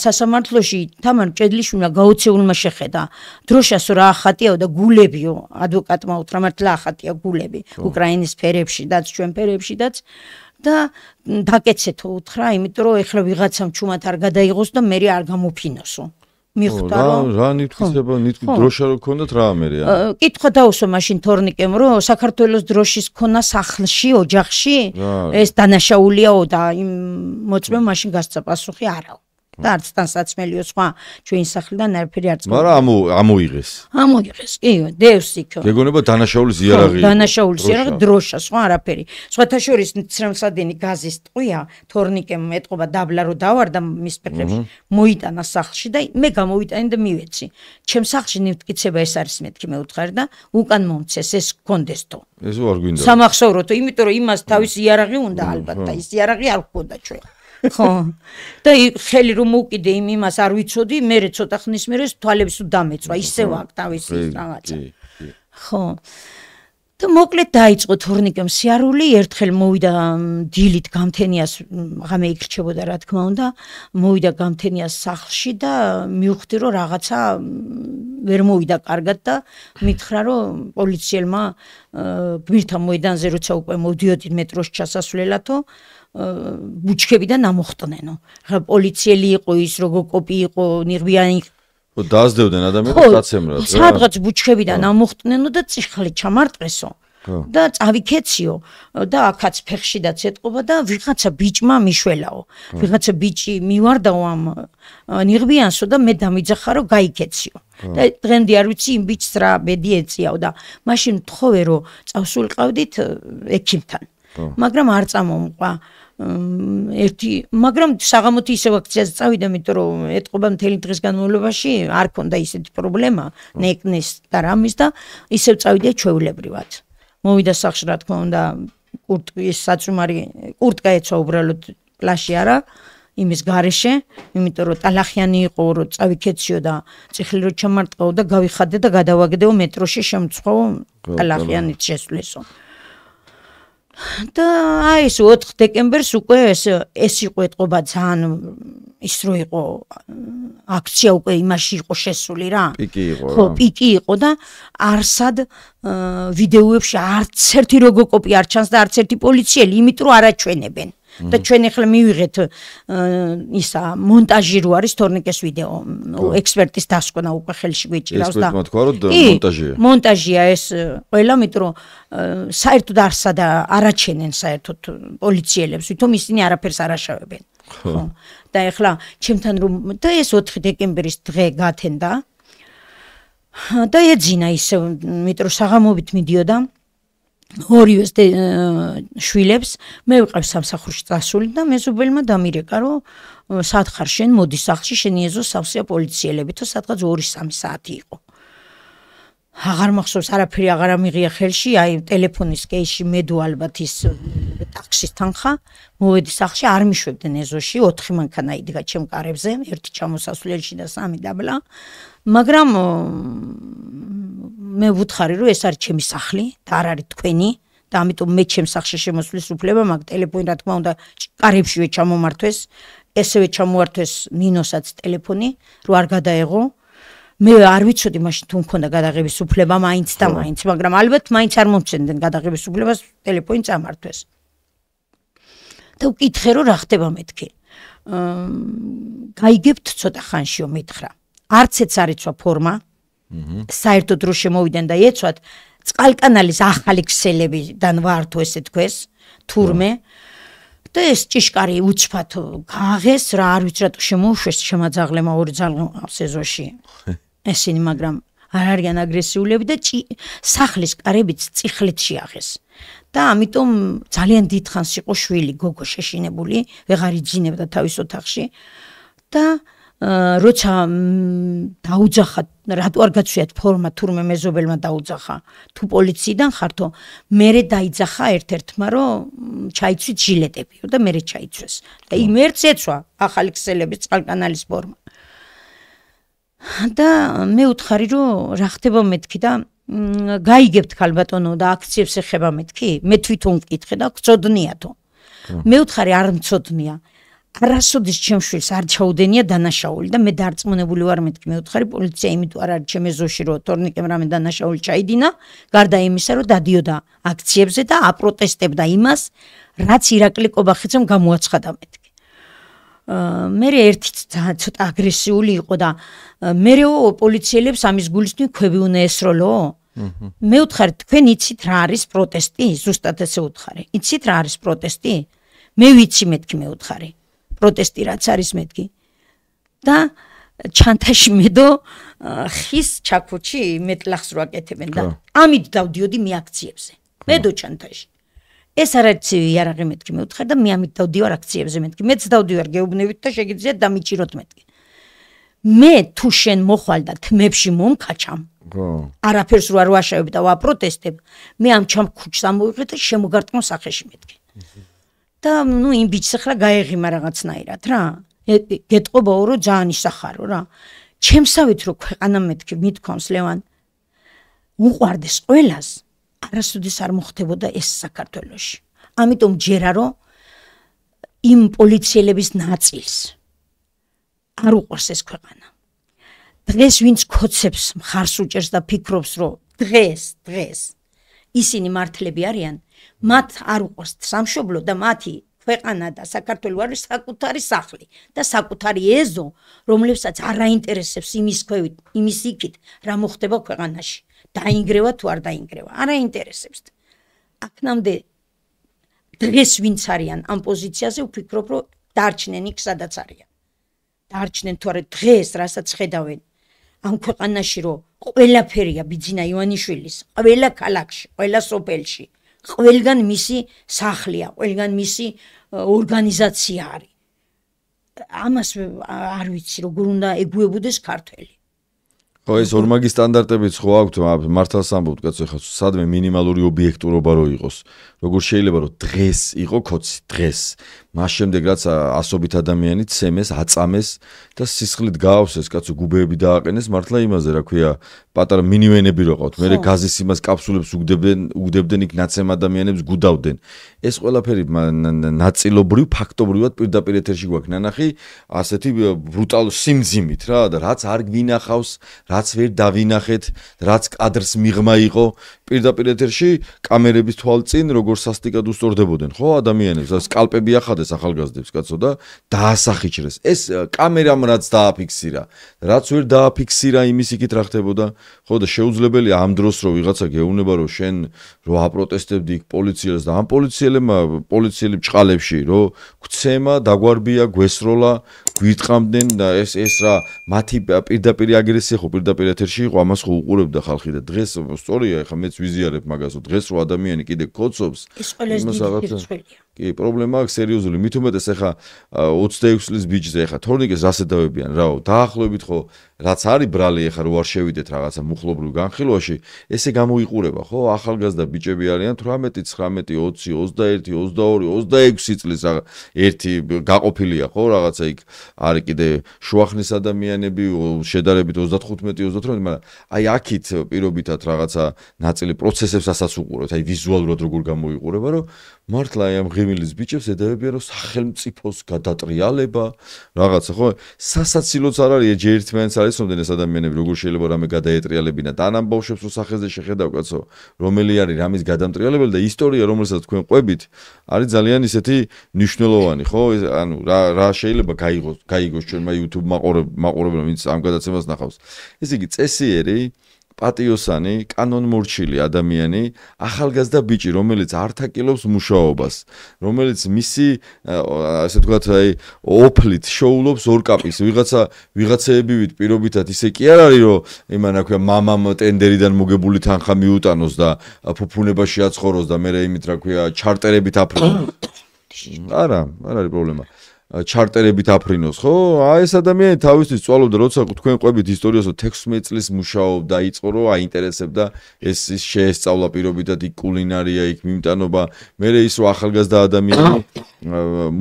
სასამართლოში თამარ ჭედლიშვილმა გაოცეულმა შეხედა დროშას რა ახატიაო და გულებიო ადვოკატმა უთხრა მართლა ახატია გულები უკრაინის ფერებში და ჩვენ ფერებშიდაც და დაკეცეთო უთხრა იმიტომ რომ ეხლა ვიღაცამ ჩუმად არ გადაიღოს და მე არ გამოფინოსო მიხვდა რა ნივთკიცება დროშა რო ქონდათ რა ამერია კითხვა დაუსვა მაშინ თორნიკემ რომ საქართველოს დროშის ქონა სახლში ოჯახში ეს დანაშაულიაო და იმ მოწმე მაშინ გასცა პასუხი არაო და არც თანსაცმელიო სხვა ჩვენ სახლიდან არაფერი არ წმოდა მაგრამ ამოიღეს კი დევს იქ გეგონება დანაშაულის იარაღი დანაშაულის იარაღი დროშა სხვა არაფერი სხვათა შორის ცრემლსადენი გაზის ტყვია თორნიკემ ეტყობა დაბლა რო დავარდა მის ფეხებში მოიტანა სახლში და მე გამოვიტანე და მივეცი ჩემ სახლში ნივთკიცება ეს არის მეთქი მე უთხარი და უკან მომცეს ეს გქონდესთო ეს არ გვინდა სამახსოვროთო იმიტომ რომ იმას თავის იარაღი უნდა ალბათ და ის იარაღი არ გქონდა ჩვენ ხო და ხელი რომ მოვკიდე იმას არ ვიცოდი მე ცოტა ხნის მერე თვალებს დამეწვა ისევ აქ თავისი რაღაცა ხო და მოკლედ დაიწყო თორნიკემ სიარული ერთხელ მოვიდა დილით გამთენიას ღამე იქრჩებოდა რა თქმა უნდა მოვიდა გამთენიას სახლში და მივხვდი რომ რაღაცა ვერ მოვიდა კარგად და მითხრა რომ პოლიციელმა გმირთა მოედანზე როცა უკვე მოვდიოდი მეტროს ჩასასვლელათო ბუჩქებიდან ამოხტნენო. ხა პოლიციელი იყო ის როგორ კოპი იყო ნიღბიანი დაასდევდნენ ადამიანებს დაცემრად. სადღაც ბუჩქებიდან ამოხტნენო და წიხლი ჩამარტყესო. და წავიქეციო და აქაც ფეხშიდაც ეტყობა და ვიღაცა ბიჭმა მიშველაო. ვიღაცა ბიჭი მივარდაო ამ ნიღბიანსო და მე დამიძახა რომ გაიქეციო. და დღემდე არ ვიცი იმ ბიჭს რა ბედი ეწიაო და მაშინ მთხოვე რომ წავსულიყავდით ექიმთან. მაგრამ არ წამომყვა. მაგრამ საღამოთი ისევ აქციაზე წავიდა, იმიტომ რომ ეტყობა მთელი დღის განმავლობაში არ ქონდა ისეთი პრობლემა, ნეკნის და რამის და ისევ წავიდა ჩვეულებრივად. მოვიდა სახლში რა თქმა უნდა კურტკის საწუმარი კურტკა ეცვა უბრალოდ პლაჟში არა იმის გარეშე, იმიტომ რომ ტალახიანი იყო რომ წავიქეციო და წიხლი რო ჩამარტყაო და გავიხადე და გადავაგდეო მეტროში შემწყვაო ტალახიანით შესვლესო. და აი ეს 4 დეკემბერს უკვე ეს იყო ეტყობა ძალიან ის რო იყო აქცია უკვე იმაში იყო შესული რა. პიკი იყო რა. ხო, პიკი იყო და არსად ვიდეოებში არც ერთი როგოკოპი არ ჩანს და არც ერთი პოლიციელი, იმიტომ რომ არაჩვენებენ. და ჩვენ ახლა მივიღეთ ისა მონტაჟი რო არის თორნიკეს ვიდეო ექსპერტის დასკვნა უკვე ხელში გვიჭირავს და ექსპერტმა თქვა რომ მონტაჟია. მონტაჟია ეს ყველა, იმიტომ რომ საერთოდ არსად არაჩენენ საერთოდ პოლიციელებს, ვითომ ისინი არაფერს არ აშავებენ. ხო. და ახლა ჩემთან რომ და ეს 4 დეკემბრის დღე გათენდა და ეძინა ისე, იმიტომ რომ საღამობით მიდიოდა ორივე შვილებს მე ვიყავ სამსახურში წასული და მეზობელმა დამირეკა რომ სათხარ შენ მოდი სახლში შენი ეზო სავსეა პოლიციელები თუ სადღაც 2-3 საათი იყო. აღარ მახსოვს არაფერი აღარ ამიღია ხელში, აი ტელეფონის კეისში მედო ალბათ ის ტაქსის თანხა, მოვედი სახლში, არ მიშვებდნენ ეზოში, 4 მანქანა იდგა ჩემ კარებზე, ერთი ჩამოსასვლელში და 3 დაბლა. მაგრამ მე ვუთხარი რომ ეს არის ჩემი სახლი და არ არის თქვენი და ამიტომ მე ჩემ სახლში შემოსვლის უფლება მაქვს. ტელეფონი რა თქმა უნდა კარებშივე ჩამომართვეს, ესევე ჩამოართვეს ნინოსაც ტელეფონი, რომ არ გადაეღო. მე არ ვიცოდი მაშინ თუ მქონდა გადაღების უფლება მაინც და მაინც, მაგრამ ალბათ მაინც არ მომცემდნენ გადაღების უფლებას, ტელეფონი წამართვეს. და ვკითხე რომ რა ხდება მეთქი. გაიგებთ ცოტა ხანშიო მითხრა. არცეც არ იცვა ფორმა. საერთოდ რო შემოვიდნენ და ეცვათ წყალკანალის ახალი ქსელებიდან ვართო ესე თქვეს, თურმე. და ეს ჭიშკარი უცბად გააღეს რა არ ვიცი რატო შემოუშვეს შემაძაღლემა 2 ძაღლს ეზოში. ესენი მაგრამ არ არიან აგრესიულები და სახლის კარებიც წიხლით შეაღეს. და ამიტომ ძალიან დიდხანს იყო შვილი გოგო შეშინებული, ვეღარ იძინებდა თავის ოთახში და როცა დაუძახა რატო არ გაცვიათ ფორმა თურმე მეზობელმა დაუძახა თუ პოლიციიდან ხართო მერე დაიძახა ერთ-ერთმა რომ ჩაიცვით ჟილეტებიო და მერე ჩაიცვეს და იმ ერთს ეცვა ახალი ქსელების წყალკანალის ფორმა და მე უთხარი რომ რა ხდება მეთქი და გაიგებთ ქალბატონო და აქციებს ეხება მეთქი მე თვითონ ვკითხე და გწოდნიათო მე უთხარი არ მწოდნია არასოდეს ჩემ შვილს არ ჩაუდენია დანაშაული და მე დარწმუნებული ვარ მეთქი მე უთხარი პოლიცია იმიტომ არ არის ჩემ ეზოში რომ თორნიკემ რამე დანაშაული ჩაიდინა გარდა იმისა რომ დადიოდა აქციებზე და აპროტესტებდა იმას რაც ირაკლი კობახიძემ გამოაცხადა მეთქი მე ერთი ცოტა აგრესიული იყო და მერეო პოლიციელებს ამის გულისნი ქვები უნდა ესროლო მე უთხარი თქვენ იცით რა არის პროტესტი ზუსტად ესე უთხარი იცით რა არის პროტესტი მე ვიცი მეთქი მე უთხარი პროტესტი რაც არის მეთქი და ჩანთაში მედო ხის ჩაქუჩი მეტლახს რო აკეთებენ და ამით დავდიოდი მე აქციებზე მედო ჩანთაში ეს არ არის იარაღი მეთქი მე უთხარ და მე ამით დავდივარ აქციებზე მეთქი მეც დავდივარ გეუბნებით და შეგიძლიათ დამიჭიროთ მეთქი მე თუ შენ მოხვალ და თმებში მომკაჩამ არაფერს რო არ ვაშავებ და ვაპროტესტებ მე ამ ჩამქუჩს ამოვიღე და შემოგარტყმო სახეში მეთქი და ნუ იმ ბიჭს ახლა გაეღიმა რაღაცნაირად რა გეტყობაო რომ ძალიან ისახარო რა ჩემსავით რო ქვეყანა მეთქი მithქვამს ლევან უყვარდეს ყველას არასოდეს არ მოხდებოდა ეს საქართველოში ამიტომ ჯერა რომ იმ პოლიციელების ნაწილს არ უყვარს ეს ქვეყანა დღეს ვინც ქოცებს მხარს უჭერს და ფიქრობს რომ დღეს ისინი მართლები არიან მათ არ უყვარს სამშობლო და მათი ქვეყანა და საქართველო არის საკუთარი სახლი და საკუთარი ეზო რომლებსაც არ აინტერესებს იმის იქით რა მოხდება ქვეყანაში დაინგრევა თუ არ დაინგრევა არ აინტერესებს აქნამდე დღეს ვინც არიან ამ პოზიციაზე ვფიქრობ რომ დარჩნენ იქ სადაც არიან დარჩნენ თუ არა დღეს რასაც ხედავენ ამ ქვეყანაში რომ ყველაფერია ბიძინა ივანიშვილის ყველა ქალაქში ყველა სოფელში ყველგან მისი სახლია ყველგან მისი ორგანიზაცია არის ამას არ ვიცი როგორ უნდა ეგუებოდეს ქართველი ხო ეს ორმაგი სტანდარტებიც ხო აქვთ მართლაც ამბობთ კაცო ხა სადმე მინიმალური ობიექტურობა რო იყოს როგორ შეიძლება რომ დღეს იყო კოცი დღეს მას შემდეგ რაც ასობით ადამიანი ცემეს აწამეს და სისხლით გაავსეს კაცო გუბეები დააყენეს მართლა იმაზე რა ქვია პატარა მინივენები რო ყავთ მე გაზის იმას კაფსულებს უგდებდნენ იქ ნაცემ ადამიანებს გუდავდნენ ეს ყველაფერი ნაწილობრივ ფაქტობრივად პირდაპირ ეთერში გვაქვს ნანახი ასეთი ბრუტალ სიმძიმით რა და რაც არ გვინახავს რაც ვერ დავინახეთ რაც კადრს მიღმა იყო პირდაპირ ეთერში კამერების თვალწინ როგორ სასტიკად უსწორდებოდნენ ხო ადამიანებს სკალპები ახადეს ახალგაზრდებს კაცო და დაასახიჭრეს ეს კამერამ რაც დააფიქსირა რაც ვერ დააფიქსირა იმის იქით რა ხდებოდა ხო და შეუძლებელია ამ დროს რო ვიღაცა გეუბნება რომ შენ რო აპროტესტებდი იქ პოლიციელს და ამ პოლიციელი ბჭყალებში რო გვცემა დაგვარბია გვესროლა გვიტყამდნენ და ეს რა მათი პირდაპირ აგრესია ხო პირდაპირ ეთერში იყო ამას ხო უყურებდა ხალხი და დღეს სწორია ეხლა მეც ვიზიარებ მაგასო დღეს რო ადამიანი კიდე კოცობს ეს ყველას დიდი ხერხია კი პრობლემა აქვს სერიოზული მით უმეტეს ეხა 26 წლის ბიჭზე ეხა თორნიკეს რას ედავებიან რაო დაახლოებით ხო რაც არის ბრალი ეხა რო არ შევიდეთ რაღაცა მუხლობრივ განხილვაში ესე გამოიყურება ხო ახალგაზრდა ბიჭები არიან 18 19 20 21 22 26 წლის ერთი გაყოფილია ხო რაღაცა იქ არის კიდე შუახნის ადამიანები შედარებით 35 38 მაგრამ აი აქით პირობითად რაღაცა ნაწილი პროცესებს ასაც უყურებთ აი ვიზუალურად როგორ გამოიყურება რომ მართლა აი ამ ღიმილის ბიჭებს ედავებიან რომ სახელმწიფოს გადატრიალება რაღაცა ხო სასაცილოც არ არის ჯერ ერთმანეთს არის მომდენ ეს ადამიანები როგორ შეიძლება რამე გადაეტრიალებინა და ამ ბავშვებს რო სახეზე შეხედავ კაცო რომელი არის რამის გადამტრიალებელი და ისტორია რომელსაც თქვენ ყვებით არის ძალიან ისეთი მნიშვნელოვანი ხო ანუ რა შეიძლება გაიგოს ჩვენმა YouTube მაყურებელმა ვინც ამ გადაცემას ნახავს ესე იგი წესიერი პატიოსანი, კანონმორჩილი ადამიანი, ახალგაზრდა ბიჭი, რომელიც არ თაკილობს მუშაობას, რომელიც მისი, ასე ვთქვათ, აი, ოფლით შოულობს ორკაპის, ვიღაცეებივით პირობითად ისე კი არ არის, რომ იმან რა ქვია, მამამ ტენდერიდან მოგებული თანხა მიუტანოს და ფუფუნებაში აცხოვროს და მე იმით რა ქვია, ჩარტერებით აფრინოს. არა არის პრობლემა. ჩარტერებით აფრინოს, ხო? აი ეს ადამიანი თავისთვის წვალობდა, როცა თქვენ ყვებით ისტორიას, რომ 16 წლის მუშაობდა, იწყო რომ აინტერესებდა ეს შეესწავლა პირობითად იქ კულინარია, იქ მიმტანობა, მერე ის რომ ახალგაზრდა ადამიანი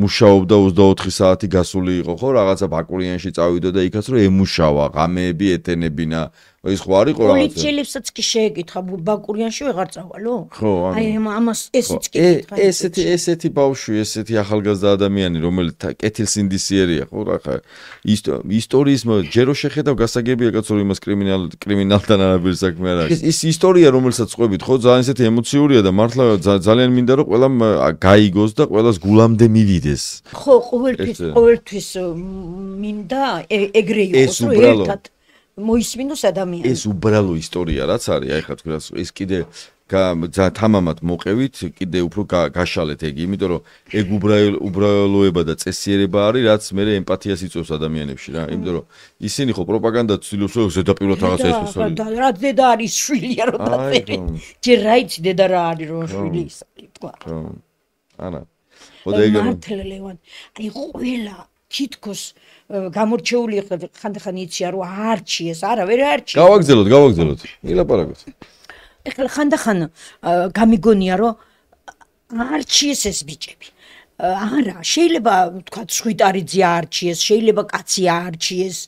მუშაობდა 24 საათი გასული იყო, ხო? რაღაცა ბაკურიანში წავიდა და იქაც რომ ემუშავა, ღამეები ეთენებინა ის ხო არისო რაღაცა პოლიციელებსაც კი შეეკითხა ბაკურიანში ვეღარ წავალო ხო აი ამას ესეც კი ესეთი ბავშვი ესეთი ახალგაზრდა ადამიანი რომელიც კეთილსინდისიერია ხო რა ისტორიის ჯერო შეხედავ გასაგებია კაცო რომ იმას კრიმინალთან არაფერი საქმე არ არის ის ისტორია რომელსაც ყვებით ხო ძალიან ესეთი ემოციურია და მართლა ძალიან მინდა რომ ყველამ გაიგოს და ყველას გულამდე მივიდეს ხო ყოველთვის მინდა ეგრე იყოს რომ ერთად მოისმინოს ადამიანი. ეს უბრალო ისტორია რაც არის, აი ხა თქვენ ეს კიდე თამამად მოყევით, კიდე უფრო გაშალეთ ეგ, იმიტომ რომ ეგ უბრალოება და წესიერება არის, რაც მე ემპათიას იწვევს ადამიანებში რა, იმიტომ რომ ისინი ხო პროპაგანდა ცდილობს რომ ზედაპირულად რაღაცა ესწავლოს. რა დედა არის შვილია რომ დაწერე. ჯერ რა იცი დედა რა არის რომ შვილი ის თქვა. ანა. ხოდა ეგ მართლა ლევან. აი ყველა თითქოს გამორჩეული ხანდახან იცია რომ არჩიეს, არა ვერ არჩიეს. გავაგზელოთ. ილაპარაკოთ. ეხლა ხანდახან გამიგონია რომ არჩიეს ეს ბიჭები. არა, შეიძლება თქვა ხვიტარიძე არჩიეს, შეიძლება კაცი არჩიეს,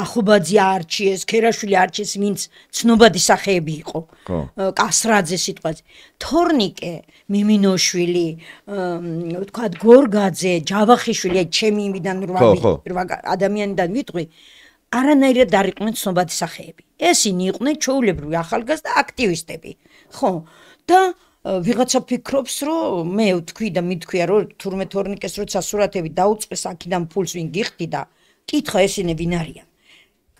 ახობაძე არჩიეს, ქერაშვილი არჩიეს, ვინც ცნობადი სახეები იყო. კასრაძე სიტყვაზე. თორნიკე, მიმინოშვილი, თქვა გორგაძე, ჯავახიშვილი, ჩემი იმიდან 8 ადამიანიდან ვიტყვი, არანაირად არ იყვნენ ცნობადი სახეები. ესინი იყვნენ ჩვეულებრივი ახალგაზრდა აქტივისტები. ხო? და ვიღაცა ფიქრობს რომ მე ვთქვი და მithქვია რომ თურმე თორნიკეს როცა სურათები დაუწყეს აქედან ფულს ვინ გიხდი და კითხა ესენი ვინ არიან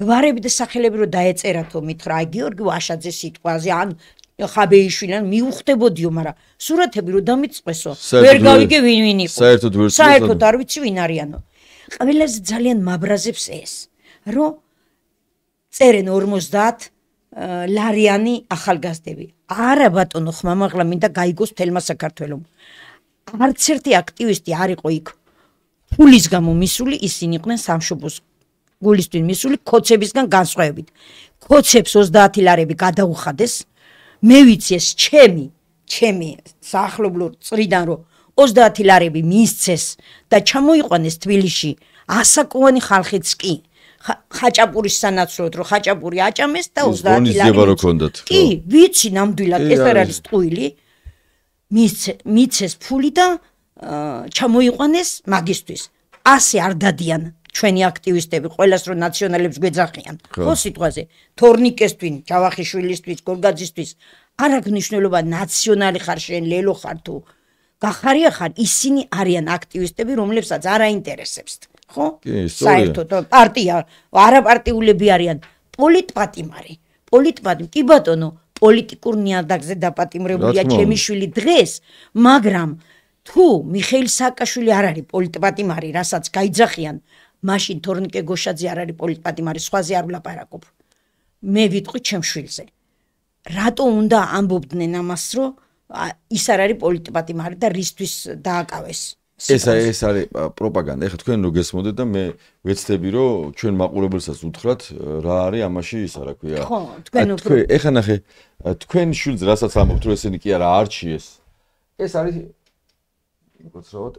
გვარები და სახელები რომ დაეწერათო მითხრა აი გიორგი ვაშაძე სიტყვაზე ან ხაბეიშვილთან მიუხვდებოდიო, მაგრამ სურათები რო დამიწყესო, ვერ გავიგე ვინ იყო. საერთოდ არ ვიცი ვინ არიანო. ყველაზე ძალიან მაბრაზებს ეს, რომ წერენ 50 ლარიანი ახალგაზრდები. არა ბატონო, ხმამაღლა მინდა გაიგოს თელმა საქართველოს. არც ერთი აქტივისტი არ იყო იქ. ფულის გამო მისული, ისინი იყვნენ სამშობლოს გულისთვის მისული ქოცებისგან განსხვავებით. ქოცებს 30 ლარები გადაუხადეს. მე ვიცი ეს ჩემი საახლობლო წრიდან რომ 30 ლარები მიისცეს და ჩამოიყვანეს თბილისში ასაკოვანი ხალხიც კი ხაჭაპურის სანაცვლოდ რომ ხაჭაპური აჭამეს და 30 ლარი კი ვიცი ნამდვილად ეს არ არის ტყუილი მიცეს ფული და ჩამოიყვანეს მაგისტვის 100 არ დადიან ჩვენი აქტივისტები ყველას რომ ნაციონალებს გვეძახიან ხო სიტყვაზე თორნიკესთვის ჯავახიშვილისთვის გორგაძისთვის არ აქვს მნიშვნელობა ნაციონალი ხარ შენ ლელო ხარ თუ გახარია ხარ ისინი არიან აქტივისტები რომლებსაც არ აინტერესებს ხო საერთოდ პარტია არაპარტიულები არიან პოლიტპატიმარი კი ბატონო პოლიტიკურ ნიადაგზე დაპატიმრებულია ჩემი შვილი დღეს მაგრამ თუ მიხეილ სააკაშვილი არ არის პოლიტპატიმარი რასაც გაიძახიან მაშინ თორნიკე გოშაძე არ არის პოლიტპატიმარი სხვაზე არ ვლაპარაკობ მე ვიტყვი ჩემ შვილზე რატო უნდა ამბობდნენ ამას რომ ის არ არის პოლიტპატიმარი და რისთვის დააკავეს ეს არის პროპაგანდა ეხლა თქვენ რო გესმოდეთ და მე ვეცდები რომ ჩვენ მაყურებელსაც უთხრათ რა არის ამაში ისა რა ქვია ხო თქვენ ეხლა ნახე თქვენ შვილს რასაც ამბობთ რომ ესენი კი არა არჩიეს ეს არის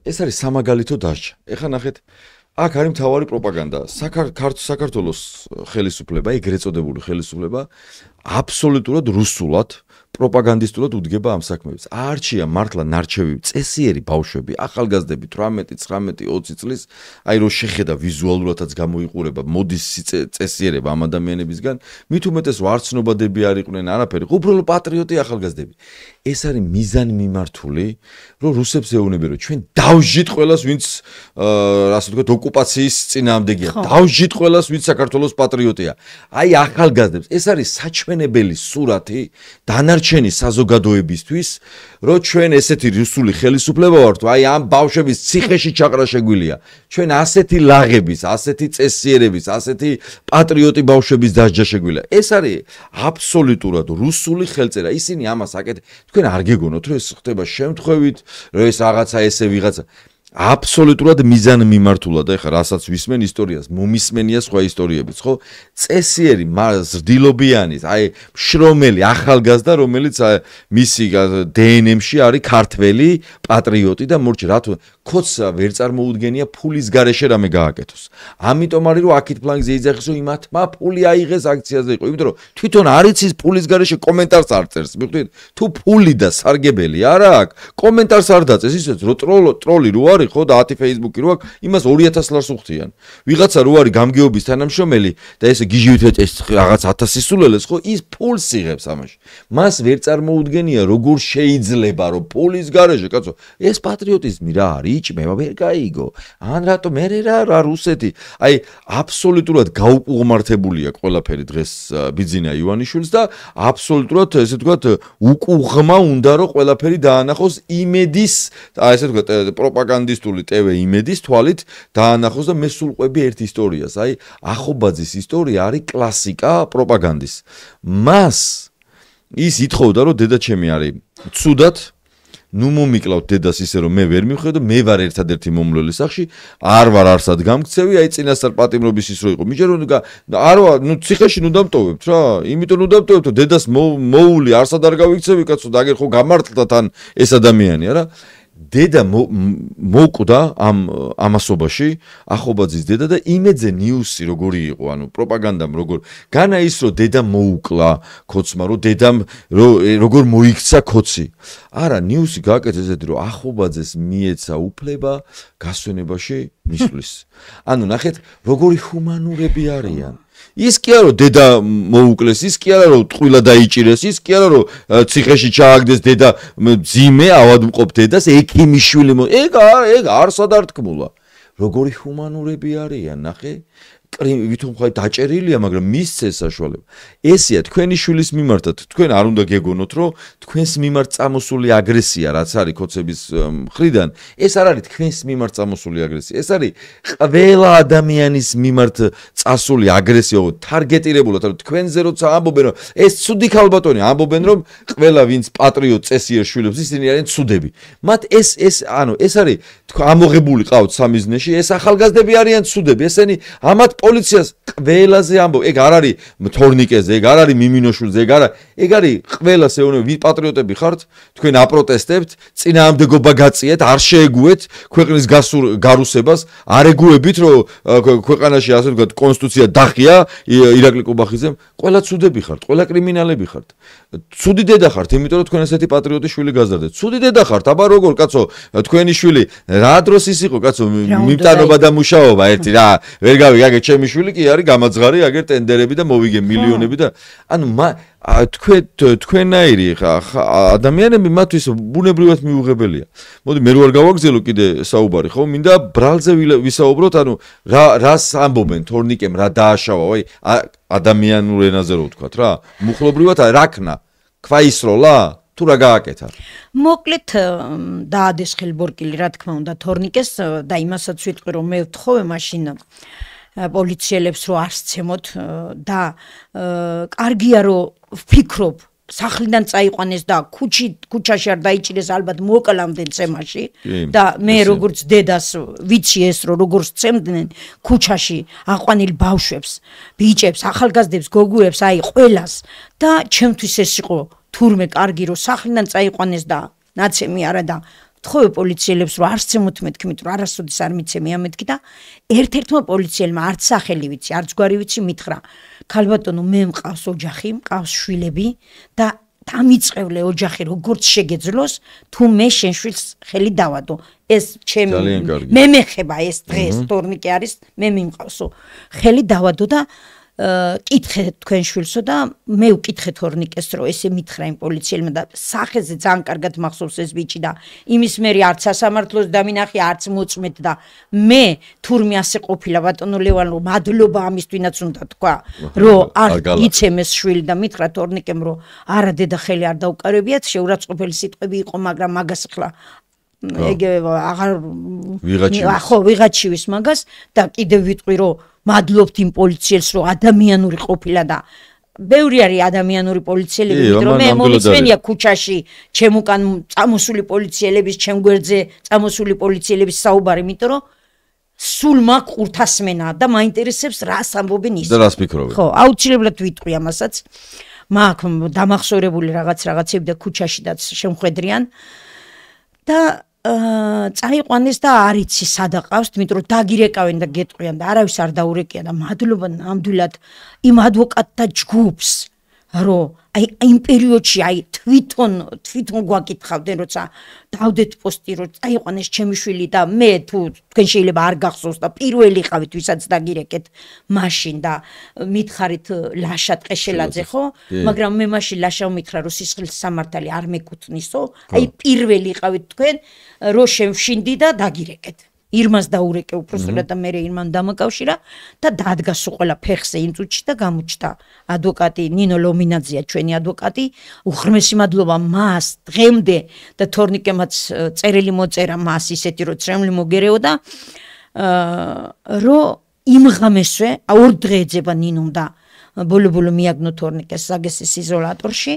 ეს არის სამაგალითო დარჩა ეხლა ნახეთ აქ არის მთავარი პროპაგანდა საქართველოს ხელისუფლება ეგრეთ წოდებული ხელისუფლება აბსოლუტურად რუსულად პროპაგანდისტულად უდგება ამ საქმეებს. არჩია მართლა ნარჩევი წესიერი ბავშვები, ახალგაზრდები 18, 19, 20 წლის, აი რო შეხედა ვიზუალურადაც გამოიყურება მოდის წესიერება ამ ადამიანებისგან, მით უმეტეს რომ არც ცნობადები არ იყვნენ არაფერი, უბრალოდ პატრიოტი ახალგაზრდები. ეს არის მიზანმიმართული, რომ რუსებს ეუბნებიან, რომ ჩვენ დავжит ყველას, ვინც ასე ვთქვათ, ოკუპაციის წინააღმდეგია. დავжит ყველას, ვინც საქართველოს პატრიოტია. აი ახალგაზრდებს, ეს არის საჩვენებელი სურათი დანარჩენი საზოგადოებისთვის, რომ ჩვენ ესეთი რუსული ხელისუფლება ვართ, აი ამ ბავშვების ციხეში ჩაყრა შეგვიძლია. ჩვენ ასეთი ლაღების, ასეთი წესიერების, ასეთი პატრიოტი ბავშვების დასჯა შეგვიძლია. ეს არის აბსოლუტურად რუსული ხელწერა. ისინი ამას აკეთებენ. თქვენ არ გეგონოთ, რომ ეს ხდება შემთხვევით, რომ ეს რაღაცა ესე ვიღაცა აბსოლუტურად მიზანმიმართულად და ეხლა რასაც ვისმენ ისტორიას, მომისმენია სხვა ისტორიებიც, ხო? წესიერი, ზრდილობიანი, აი შრომელი, ახალგაზრდა, რომელიც მისი დნმ-ში არის ქართველი, პატრიოტი და მორჩი, რატო ქოცა ვერ წარმოუდგენია ფულის გარეშე რამე გააკეთოს. ამიტომ არის რომ აქეთ ფლანგზე იძახის რომ იმათმა ფული აიღეს აქციაზე იყო, იმიტომ რომ თვითონ არის ის ფულის გარეშე კომენტარს არ წერს, მიხვდით? თუ ფული და სარგებელი არ აქვს, კომენტარს არ დაწეს, ისეც რომ ტროლი რო არის ხო და 10 Facebook-ი რო აქვს, იმას 2000 ლარს უხდიან. ვიღაცა რო არის გამგეობის თანამშრომელი და ესე გიჟივით ეწეს რაღაც 1000 სულელეს, ხო, ის ფულს იღებს ამაში. მას ვერ წარმოუდგენია როგორ შეიძლება რომ ფულის გარეშე, კაცო, ეს პატრიოტიზმი რა არის? იჭმება ვერ გაიგო. ან რატო მე რა რუსეთი? აი აბსოლუტურად გაუკუღმართებულია ყველაფერი დღეს ბიძინა ივანიშვილს და აბსოლუტურად ესე ვთქვათ უკუღმა უნდა რომ ყველაფერი დაანახოს იმედის, ესე ვთქვათ პროპაგანდისტული TV იმედის თვალით დაანახოს და მე სულ ყვები ერთ ისტორიას. აი ახობაძის ისტორია არის კლასიკა პროპაგანდის. მას ის ითხოვდა რომ დედა ჩემი არის ცუდად ნუ მომიკლავთ დედას ისე რომ მე ვერ მივხვდე და მე ვარ ერთადერთი მომვლელი სახში არ ვარ არსად გამქცევი აი წინასწარ პატიმრობის ის რო იყო მიჯერო არ ვარ ნუ ციხეში ნუ დამტოვებთ რა იმიტომ ნუ დამტოვებთ რომ დედას მოული არსად არ გავიქცევი კაცო და აგერ ხო გამართლდა თან ეს ადამიანია რა დედა მოკვდა ამასობაში ახობაძის დედა და იმედზე ნიუსი როგორი იყო ანუ პროპაგანდამ როგორ განა ის რომ დედა მოუკლა ქოცმა რომ დედამ როგორ მოიქცა ქოცი არა ნიუსი გააკეთეს ესეთი რომ ახობაძეს მიეცა უფლება გასვენებაში მისვლის ანუ ნახეთ როგორი ჰუმანურები არიან ის კი არა რომ დედა მოუკლეს, ის კი არა რომ ტყუილა დაიჭირეს, ის კი არა რომ ციხეში ჩააგდეს დედა ძიმე ავადმყოფ დედას, ექიმიშვილი ეგ არსად არ თქმულა. როგორი ჰუმანურები არიან, ნახე? ვითომ ხარ დაჭერილია, მაგრამ მისცეს საშუალება. ესეა თქვენი შვილის მიმართად, თქვენ არ უნდა გეგონოთ, რომ თქვენს მიმართ წამოსული აგრესია, რაც არის ქოცების მხრიდან, ეს არ არის თქვენს მიმართ წამოსული აგრესია. ეს არის ყველა ადამიანის მიმართ წასული აგრესია, თარგეტირებულად, რომ თქვენზე როცა ამბობენ, რომ ეს ცუდი ქალბატონი, ამბობენ, რომ ყველა ვინც პატრიოტ წესიერ შვილებს, ისინი არიან ცუდები. მათ ეს არის ამოღებული ყავთ სამიზნეში, ეს ახალგაზრდები არიან ცუდები. ესენი ამათ პოლიციას ყველაზე ამბობ, ეგ არ არის თორნიკეზე, ეგ არ არის მიმინოშვილზე, ეგ არის ყველას ეუბნები, ვინ პატრიოტები ხართ, თქვენ აპროტესტებთ, წინააღმდეგობა გაწიეთ, არ შეეგუეთ ქვეყნის გარუსებას, არ ეგუებით, რომ ქვეყანაში ასე ვთქვათ, კონსტიტუცია დახია ირაკლი კუბახიძემ, ყველა ცუდები ხართ, ყველა კრიმინალები ხართ. ცუდი დედა ხართ, იმიტომ რომ თქვენ ესეთი პატრიოტი შვილი გაზარდეთ. ცუდი დედა ხართ, აბა როგორ კაცო, თქვენი შვილი რა დროს ის იყო კაცო, მიმტანობა და მუშაობა ერთი რა, ვერ გავიგე, აგერ ჩემი შვილი კი არის გამაძღარი, აგერ ტენდერები და მოვიგე მილიონები და ანუ თქვენაირი ადამიანები მათთვის ბუნებრივად მიუღებელია. მოდი მე რო არ გავაგზელო კიდე საუბარი, ხო? მინდა ბრალზე ვისაუბროთ, ანუ რას ამბობენ თორნიკემ, რა დააშავა, აი ადამიანურ ენაზე რო ვთქვათ რა. მუხლობრივად რა ქნა? ქვაისროლა? თუ რა გააკეთა? მოკლედ დაადეს ხელბორკილი, რა თქმა უნდა, თორნიკეს და იმასაც ვიტყვი, რომ მე ვთხოვე მაშინ პოლიციელებს რომ არ სცემოთ და კარგია რომ ვფიქრობ სახლიდან წაიყვანეს და ქუჩაში არ დაიჭირეს ალბათ მოკლამდე წემაში და მე როგორც დედას ვიცი ეს რომ როგორ სცემდნენ ქუჩაში აყვანილ ბავშვებს, ბიჭებს, ახალგაზრდებს, გოგოებს, აი ყველას და ჩემთვის ეს იყო თურმე კარგი რომ სახლიდან წაიყვანეს და ნაცემი არა და თხოვე პოლიციელებს რომ არ სცემოთ მეთქმით რომ არასოდეს არ მიცემი ამეთქი და ერთ-ერთმა პოლიციელმა არც სახელი ვიცი, არც გვარი ვიცი მითხრა ქალბატონო მე მყავს ოჯახი, მყავს შვილები და დამიწყევლე ოჯახი როგორც შეგეძლოს თუ მე შენ შვილს ხელი დავადო ეს ჩემი მე მეხება ეს დღეს თორნიკე არის მე მიმყავსო ხელი დავადო და კითხე თქვენ შვილსო და მე ვკითხე თორნიკეს რომ ესე მითხრა იმ პოლიციელმა და სახეზე ძალიან კარგად მახსოვს ეს ბიჭი და იმის მერე არც სასამართლოს დამინახი არც მოწმეთ და მე თურმე ასე ყოფილა ბატონო ლევან რომ მადლობა ამის თვინაც უნდა თქვა რომ არ იცემეს შვილი და მითხრა თორნიკემ რომ არა დედა ხელი არ დაუკარებიათ შეურაცხყოფელი სიტყვები იყო მაგრამ მაგას ხლა ეგ აღარ ვიღაჩივის მაგას და კიდევ ვიტყვი რომ მადლობთ იმ პოლიციელს რომ ადამიანური ყოფილა და ბევრი არის ადამიანური პოლიციელები რომ მე მომიწვენია ქუჩაში ჩემ უკან წამოსული პოლიციელების ჩემ გვერდზე წამოსული პოლიციელების საუბარი იმიტომ რომ სულ მაგ ყურთასმენა და მაინტერესებს რას ამბობენ ის და რას ფიქრობენ ხო აუცილებლად ვიტყვი ამასაც მაგ დამახსოვრებული რაღაცები და ქუჩაშიდაც შემხედრიან და წაიყვანეს და არ იცი სადაყავს, იმიტომ რომ დაგირეკავენ და გეტყვიან და არავის არ დაურეკია და მადლობა ნამდვილად იმ ადვოკატთა ჯგუფს, რომ აი იმ პერიოდში აი თვითონ გვაკითხავდნენ, როცა დავდეთ პოსტი, რომ წაიყვანეს ჩემი შვილი და მე თუ თქვენ შეიძლება არ გახსოვს და პირველი ყავით, ვისაც დაგირეკეთ მაშინ და მითხარით ლაშა ტყეშელაძე, ხო? მაგრამ მე მაშინ ლაშამ მითხრა, რომ სისხლის სამართალი არ მეკუთვნისო, აი პირველი ყავით თქვენ, რომ შევშინდი და დაგირეკეთ. ირმას დაურეკე უпроსტად და მე ირმან დამაკავშირა და დადგასო ყველა ფეხზე იმ წუთში და გამოჩნდა ადვოკატი ნინო ლომინაძეა ჩვენი ადვოკატი უღრმესი მადლობა მას დღემდე და თორნიკემაც წერილი მოწერა მას ისეთი რომ წრემლი მოგერეო და რომ იმ ღამესვე ორ დღე ეძება ნინომ და ბოლო მიაგნო თორნიკეს საგესის იზოლატორში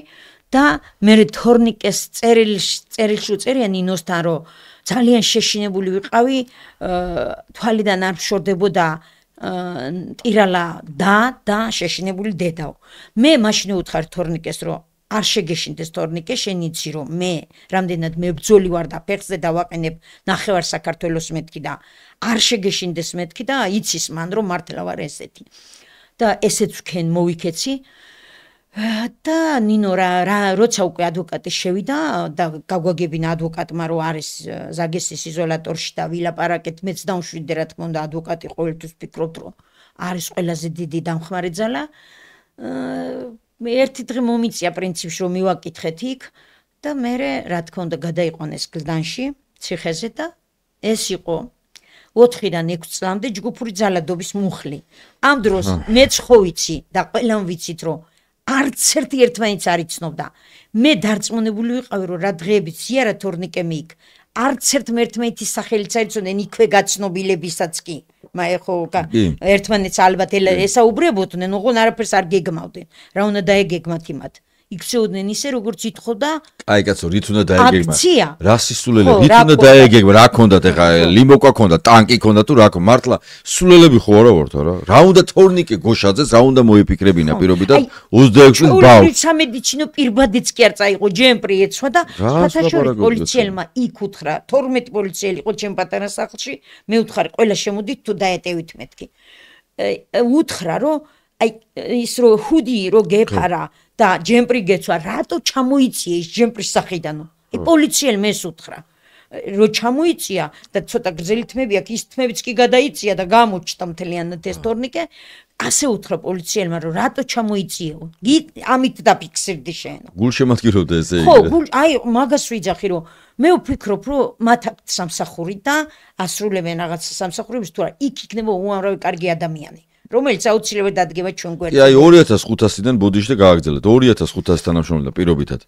და მე თორნიკეს წერილში წერია ნინოსთან რომ ძალიან შეშინებული ვიყავი თვალიდან არ შორდებოდა ტირალა და შეშინებული დედაო მე მაშინ უთხარ თორნიკეს რომ არ შეგეშინდეს თორნიკე შენ იცი რომ მე რამდენად მებრძოლი ვარ და ფეხზე დავაყენებ ნახევარ საქართველოს მეთქი და არ შეგეშინდეს მეთქი და იცის მან რომ მართლა ვარ ესეთი და ესეც ვქენ მოვიქეცი და ნინო როცა უკვე ადვოკატი შევიდა და გაგვაგებინა ადვოკატმა რომ არის ზაგესის იზოლატორში და ვილაპარაკეთ მეც დამშვიდე რა თქმა უნდა ადვოკატი ყოველთვის ვფიქრობთ რომ არის ყველაზე დიდი დამხმარე ძალა მე ერთი დღე მომიწია პრინციპში რომ მივაკითხეთ იქ და მე რა თქმა უნდა გადაიყვანეს გლდანში ციხეზე და ეს იყო 4-დან 6 წლამდე ჯგუფური ძალადობის მუხლი. ამ დროს მეც ხო ვიცი და ყველამ ვიცით რომ არც ერთი ერთმანეთს არ იცნობდა. მე დარწმუნებული ვიყავი რომ რა დღეებით ზიარა თორნიკემი იქ არც ერთმანეთის სახელიც არ იცოდნენ იქვე გაცნობილებისაც კი. მაგრამ ხო ერთმანეთს ალბათ ესაუბრებოდნენ, ოღონ არაფერს არ გეგმავდნენ. რა უნდა დაეგეგმათ იმათ? იქცეოდნენ ისე როგორც ითხოვდა. აი კაცო, რით უნდა დაეგეგმა? რა სისულელე, რით უნდა დაეგეგმა? რა ქონდათ ეხა? ლიმოკა ქონდა, ტანკი ქონდა თუ რა ქონდა? მართლა სულელები ხო არა ვართ რა? რა უნდა თორნიკე გოშაძეს, რა უნდა მოიფიქრებინა პირობიდან 26 ბავშვს. სამედიცინო პირბადიც კი არ წაიღო, ჯემპრი ეცვა და ფათაშორის პოლიციელმა იქ უთხრა, 12 პოლიციელი იყო ჩემ პატარა სახლში, მე ვთხარი, ყველა შემოდით თუ დაეტევით მეთქი. უთხრა რომ აი ის რო ჰუდი რო გეფარა და ჯემპრი გეცვა, რატო ჩამოიწია ის ჯემპრის სახიდანო? პოლიციელმა ეს უთხრა. რო ჩამოიწია და ცოტა გრძელი თმები აქვს, ის თმებიც კი გადაიწია და გამოჩნდა მთლიანად ეს თორნიკე. ასე უთხრა პოლიციელმა, რომ რატო ჩამოიწიეო? ამით დაფიქსირდი შენ. გულშემატკივრობდა ესე იგი. ხო, აი მაგას ვიძახი, რომ მე ვფიქრობ, რომ მათ აქვთ სამსახური და ასრულებენ რაღაც სამსახურებს თუ არა, იქ იქნება უამრავი კარგი ადამიანი. რომელიც აუცილებლად დადგება ჩვენ გვერდზე. აი 2500-დან ბოდიში და გააგრძელეთ. 2500 თანამშრომელი და პირობითად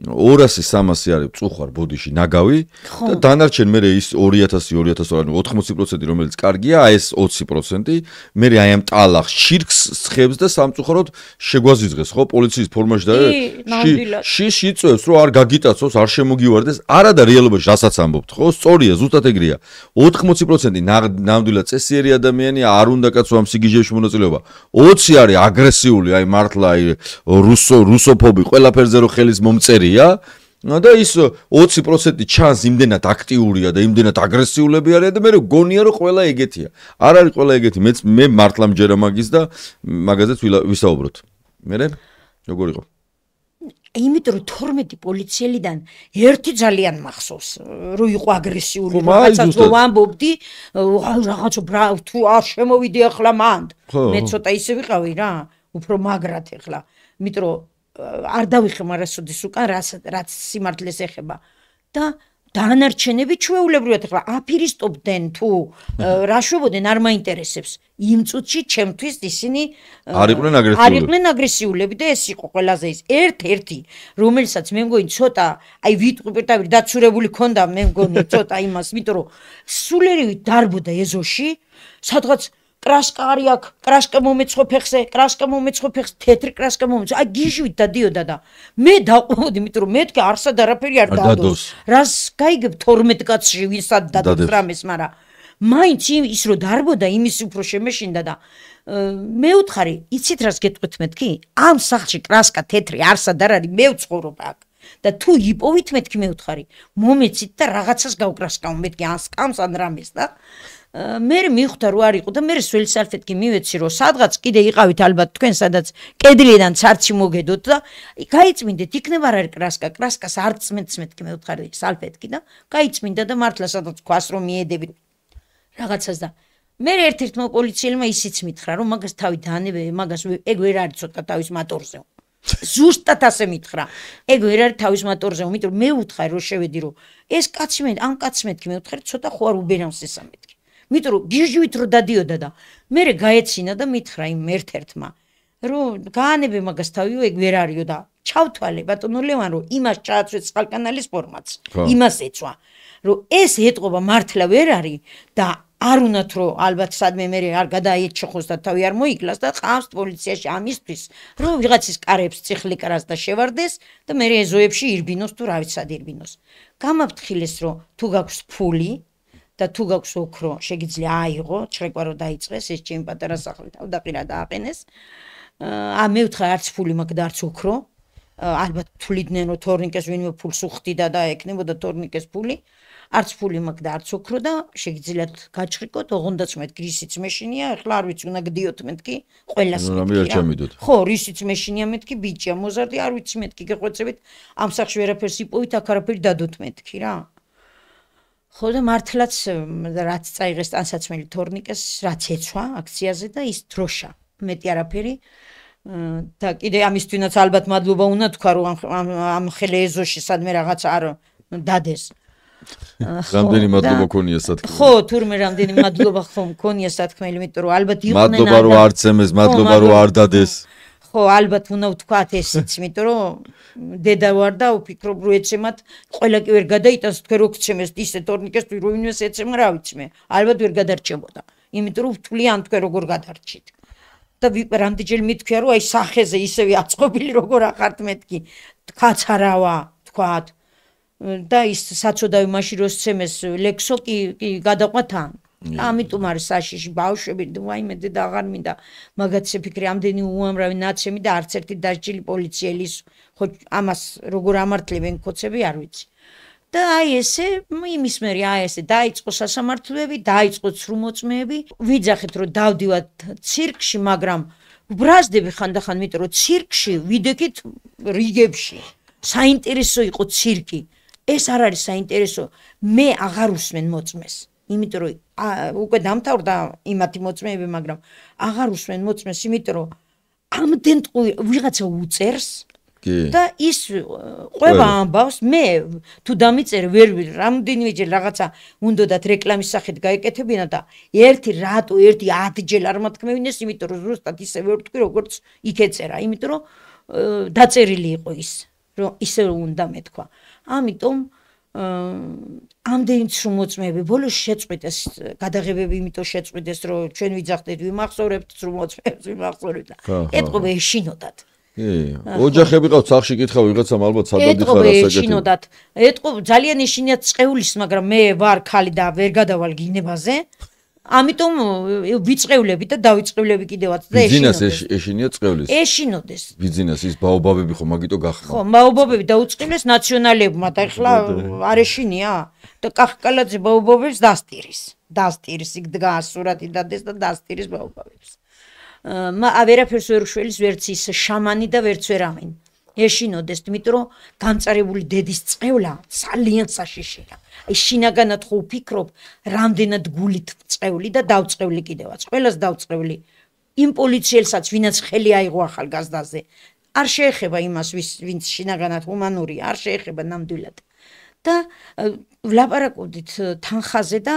200-300 არის წუხვარ ბოდიში ნაგავი და დანარჩენ მე ის 2000-2000 რომელიც კარგია, აი ეს 20%, მე აი ამ ტალახს, ჩირკს სხებს და სამწუხაროდ შეგვაზიძღეს, ხო, პოლიციის ფორმაში და შიშიწევს, რომ არ გაგიტაცოს, არ შემოგივარდეს, არა და რეალობაში რასაც ამბობთ, ხო, სწორია, ზუსტად ეგრეა. 80% ნამდვილად წესიერი ადამიანია, არ უნდა კაცო ამ სიგიჟეში მონაწილეობა. 20 არის აგრესიული, აი მართლა აი რუსოფობი, ყველაფერზე რო ხელის მომწერი და ის 20% ჩანს იმდენად აქტიურია და იმდენად აგრესიულები არიან და მე გონია რომ ყველა ეგეთია. არ არის ყველა ეგეთი, მე მართლა მჯერა მაგის და მაგაზეც ვისაუბროთ. მე როგორ იყო? იმიტომ რომ 12 პოლიციელიდან ერთი ძალიან მახსოვს, რომ იყო აგრესიული, რაღაცას რომ ამბობდი, რაღაცა თუ არ შემოვიდი ახლა მანდ. მე ცოტა ისე ვიყავი რა, უფრო მაგრად ახლა. იმიტომ რომ არ დავიხე მარასოდეს უკან რაც სიმართლეს ეხება და დანარჩენები ჩვეულებრივად ახლა აფირისტობდნენ თუ რა შვებოდნენ არ მაინტერესებს იმ წუთში ჩემთვის ისინი არ იყვნენ აგრესიულები და ეს იყო ყველაზე ის ერთ-ერთი რომელსაც მე მგონი ცოტა აი ვიტყვი დაცურებული ქონდა მე მგონი ცოტა იმას იმიტომ რომ სულერივით დარბოდა ეზოში სადღაც კრაშკა არის აქ, კრაშკა მომეცხო ფეხზე, კრაშკა მომეცხო ფეხზე, თეთრი კრაშკა მომეცხო. აი გიჟვით დადიოდა და მე დაყვაოდი, იმიტომ რომ მეთქე არსად არაფერი არ დადოს. რას გაიგებ 12 კაცში ვისაც დადოს რამეს, მაგრამ მაინც ის რო დარბოდა, იმის უფრო შემეშინდა და მე ვთხარი, იცით რას გეტყვით მეთქი? ამ სახლში კრაშკა თეთრი არსად არ არის, მე ვცხოვრობ აქ. და თუ იპოვით მეთქი მე ვთხარი, მომეცით და რაღაცას გავკრაშკავ მეთქი ან სკამს ან რამეს და მე მივხვდა რომ არ იყო და მე სველი სალფეტკი მივეცი რომ სადღაც კიდე იყავით ალბათ თქვენ სადაც კედლიდან ცარცი მოგედოთ და გაიწმინდეთ იქნება არ არის კრასკას არ წმენდს მეთქი მე ვთხარი სალფეტკი და გაიწმინდა და მართლა სადაც ქვას რომ მიედებით რაღაცას და მე ერთ-ერთმა პოლიციელმა ისიც მითხრა რომ მაგას თავი დაანებე მაგას ეგ ვერ არის ცოტა თავის მატორზე ზუსტად ასე მითხრა ეგ ვერ არის თავის მატორზე იმიტომ მე ვთხარი რომ შევედი რომ ეს კაცი მე ამ კაცს მეთქი მე ვთხარი ცოტა ხო არ უბერავს ესა მეთქი იმიტომ რომ გიჟვით რო დადიოდა და მე გაეცინა და მითხრა იმ ერთ-ერთმა რომ გაანებე მაგას თავიო ეგ ვერ არისო და ჩავთვალე ბატონო ლევან რომ იმას ჩააცვეთ წყალკანალის ფორმაც იმას ეცვა რომ ეს ეტყობა მართლა ვერ არის და არ უნდათ რომ ალბათ სადმე მე არ გადაიეჩხოს და თავი არ მოიკლას და ყავს პოლიციაში ამისთვის რომ ვიღაცის კარებს წიხლი კარას და შევარდეს და მე ეზოებში ირბინოს თუ რა ვიცი სად ირბინოს გამაფრთხილეს რომ თუ გაქვს ფული და თუ გაქვს ოქრო შეგიძლია აიღო ჩრეკვა რო დაიწყეს ეს ჩემი პატარა სახლი თავდაყირა და აყენეს მე ვთხარ არც ფული მაქვს და არც ოქრო ალბათ თuliდნენ რომ თორნიკეს ვინმე ფულს უხდიდა და ეკნებოდა თორნიკეს ფული არც ფული მაქვს და არც ოქრო და შეგიძლიათ გაჭრიკოთ ოღონდაც მეთქი რისიც მეშინია ახლა არ ვიცი უნდა გდიოთ მეთქი ყველას მეთქი ხო რისიც მეშინია მეთქი ბიჭია მოზარდი არ ვიცი მეთქი გეყვეწებით ამ სახში ვერაფერს იპოვით აქ არაფერი დადოთ მეთქი რა ხო და მართლაც რაც წაიღეს ტანსაცმელი თორნიკეს რაც ეცვა აქციაზე და ის დროშა მეტი არაფერი და კიდე ამისთვინაც ალბათ მადლობა უნდა თქვა რომ ამ ხელე ეზოში სადმე რაღაც არ დადეს რამდენი მადლობა გქონია სათქმელი. ხო, თურმე რამდენი მადლობა ხომ გქონია სათქმელი, იმიტომ რომ ალბათ იყვნენ მადლობა რომ არ წემეს, მადლობა რომ არ დადეს. ხო, ალბათ უნდა ვთქვათ ესეც, იმიტომ რომ დედა ვარ და ვფიქრობ რომ ეცემათ, ყველა კი ვერ გადაიტანს თქვენ რო გცემეს ისე თორნიკეს თუ რომ ინვეს ეცემა რა ვიცი მე. ალბათ ვერ გადარჩებოდა. იმიტომ რომ ვთვლი ან თქვენ როგორ გადარჩით. და რამდენჯერ მithქვია რომ აი სახეზე ისევე აწყობილი როგორ ახართ მეთქი. თქვაც არავა, თქვათ. და ის საწოდავი მაშინ რო სცემეს ლექსო კი გადაყვათ ან. ამიტომ არის საშიში ბავშვები ვაიმე დედა აღარ მინდა მაგათზე ფიქრი ამდენი უამრავი ნაცემი და არც ერთი დასჯილი პოლიციელის ხო ამას როგორ ამართლებენ ქოცები არ ვიცი და აი ესე იმის მერე აი ესე დაიწყო სასამართლოები დაიწყო ცრუმოწმეები ვიძახეთ რომ დავდივათ ცირკში მაგრამ ვბრაზდები ხანდახან იმიტომ რომ ცირკში ვიდექით რიგებში საინტერესო იყო ცირკი ეს არ არის საინტერესო მე აღარ უსმენ მოწმეს იმიტომ რომ უკვე დამთავრდა იმათი მოწმეები, მაგრამ აღარ უსმენ მოწმეს, იმიტომ რომ ამდენ ვიღაცა უწერს და ის ყვება ამბავს, მე თუ დამიწერე ვერ რამდენიმეჯერ რაღაცა უნდათ რეკლამის სახით გაეკეთებინა და ერთი 10 ჯერ არ მოთქმევინეს, იმიტომ რომ ზუსტად ისე ვერ ვთქვი, როგორც იქ ეწერა, იმიტომ რომ დაწერილი იყო ის, რომ ისე უნდა მეთქვა. ამიტომ ამდენი ცრუმოწმეები ბოლოს შეწყვიტეს გადაღებები იმიტომ შეწყვიტეს რომ ჩვენ ვიძახდეთ ვიმახსოვრებთ ცრუმოწმეებს ვიმახსოვრებთ ეთყობა ეშინოდათ ოჯახები ყავთ სახში კითხავ ვიღაცამ ალბათ სადადიხარ ასაკეთი ეშინოდათ ეთყობა ძალიან ეშინიათ წეულის მაგრამ მე ვარ ქალი და ვერ გადავალ გინებაზე ამიტომ ვიწყევლები და დავიწყევლები კიდევაც და ეშინოდეს ბიზნეს ეშინია წევლის ეშინოდეს ბიზნეს ის ბაობაბები ხო მაგიტო გახმა ხო ბაობაბები დაუწყილეს ნაციონალებმა და ეხლა არ ეშინია და კახკალაძე ბაობაბებს დასტირის იქ დგას სურათი დადეს და დასტირის ბაობაბებს ვერაფერს ვერ უშველის ვერც ის შამანი და ვერც ვერავინ ეშინოდეს იმიტომ რომ გამწარებული დედის წევლა ძალიან საშიშია აი შინაგანად ხო ვფიქრობ რამდენად გულით წევლი და დავწევლი კიდევაც ყველას დავწევლი იმ პოლიციელსაც ვინაც ხელი აიღო ახალგაზრდაზე არ შეეხება იმას ვინც შინაგანად ჰუმანურია არ შეეხება ნამდვილად და ვლაპარაკობდით თანხაზე და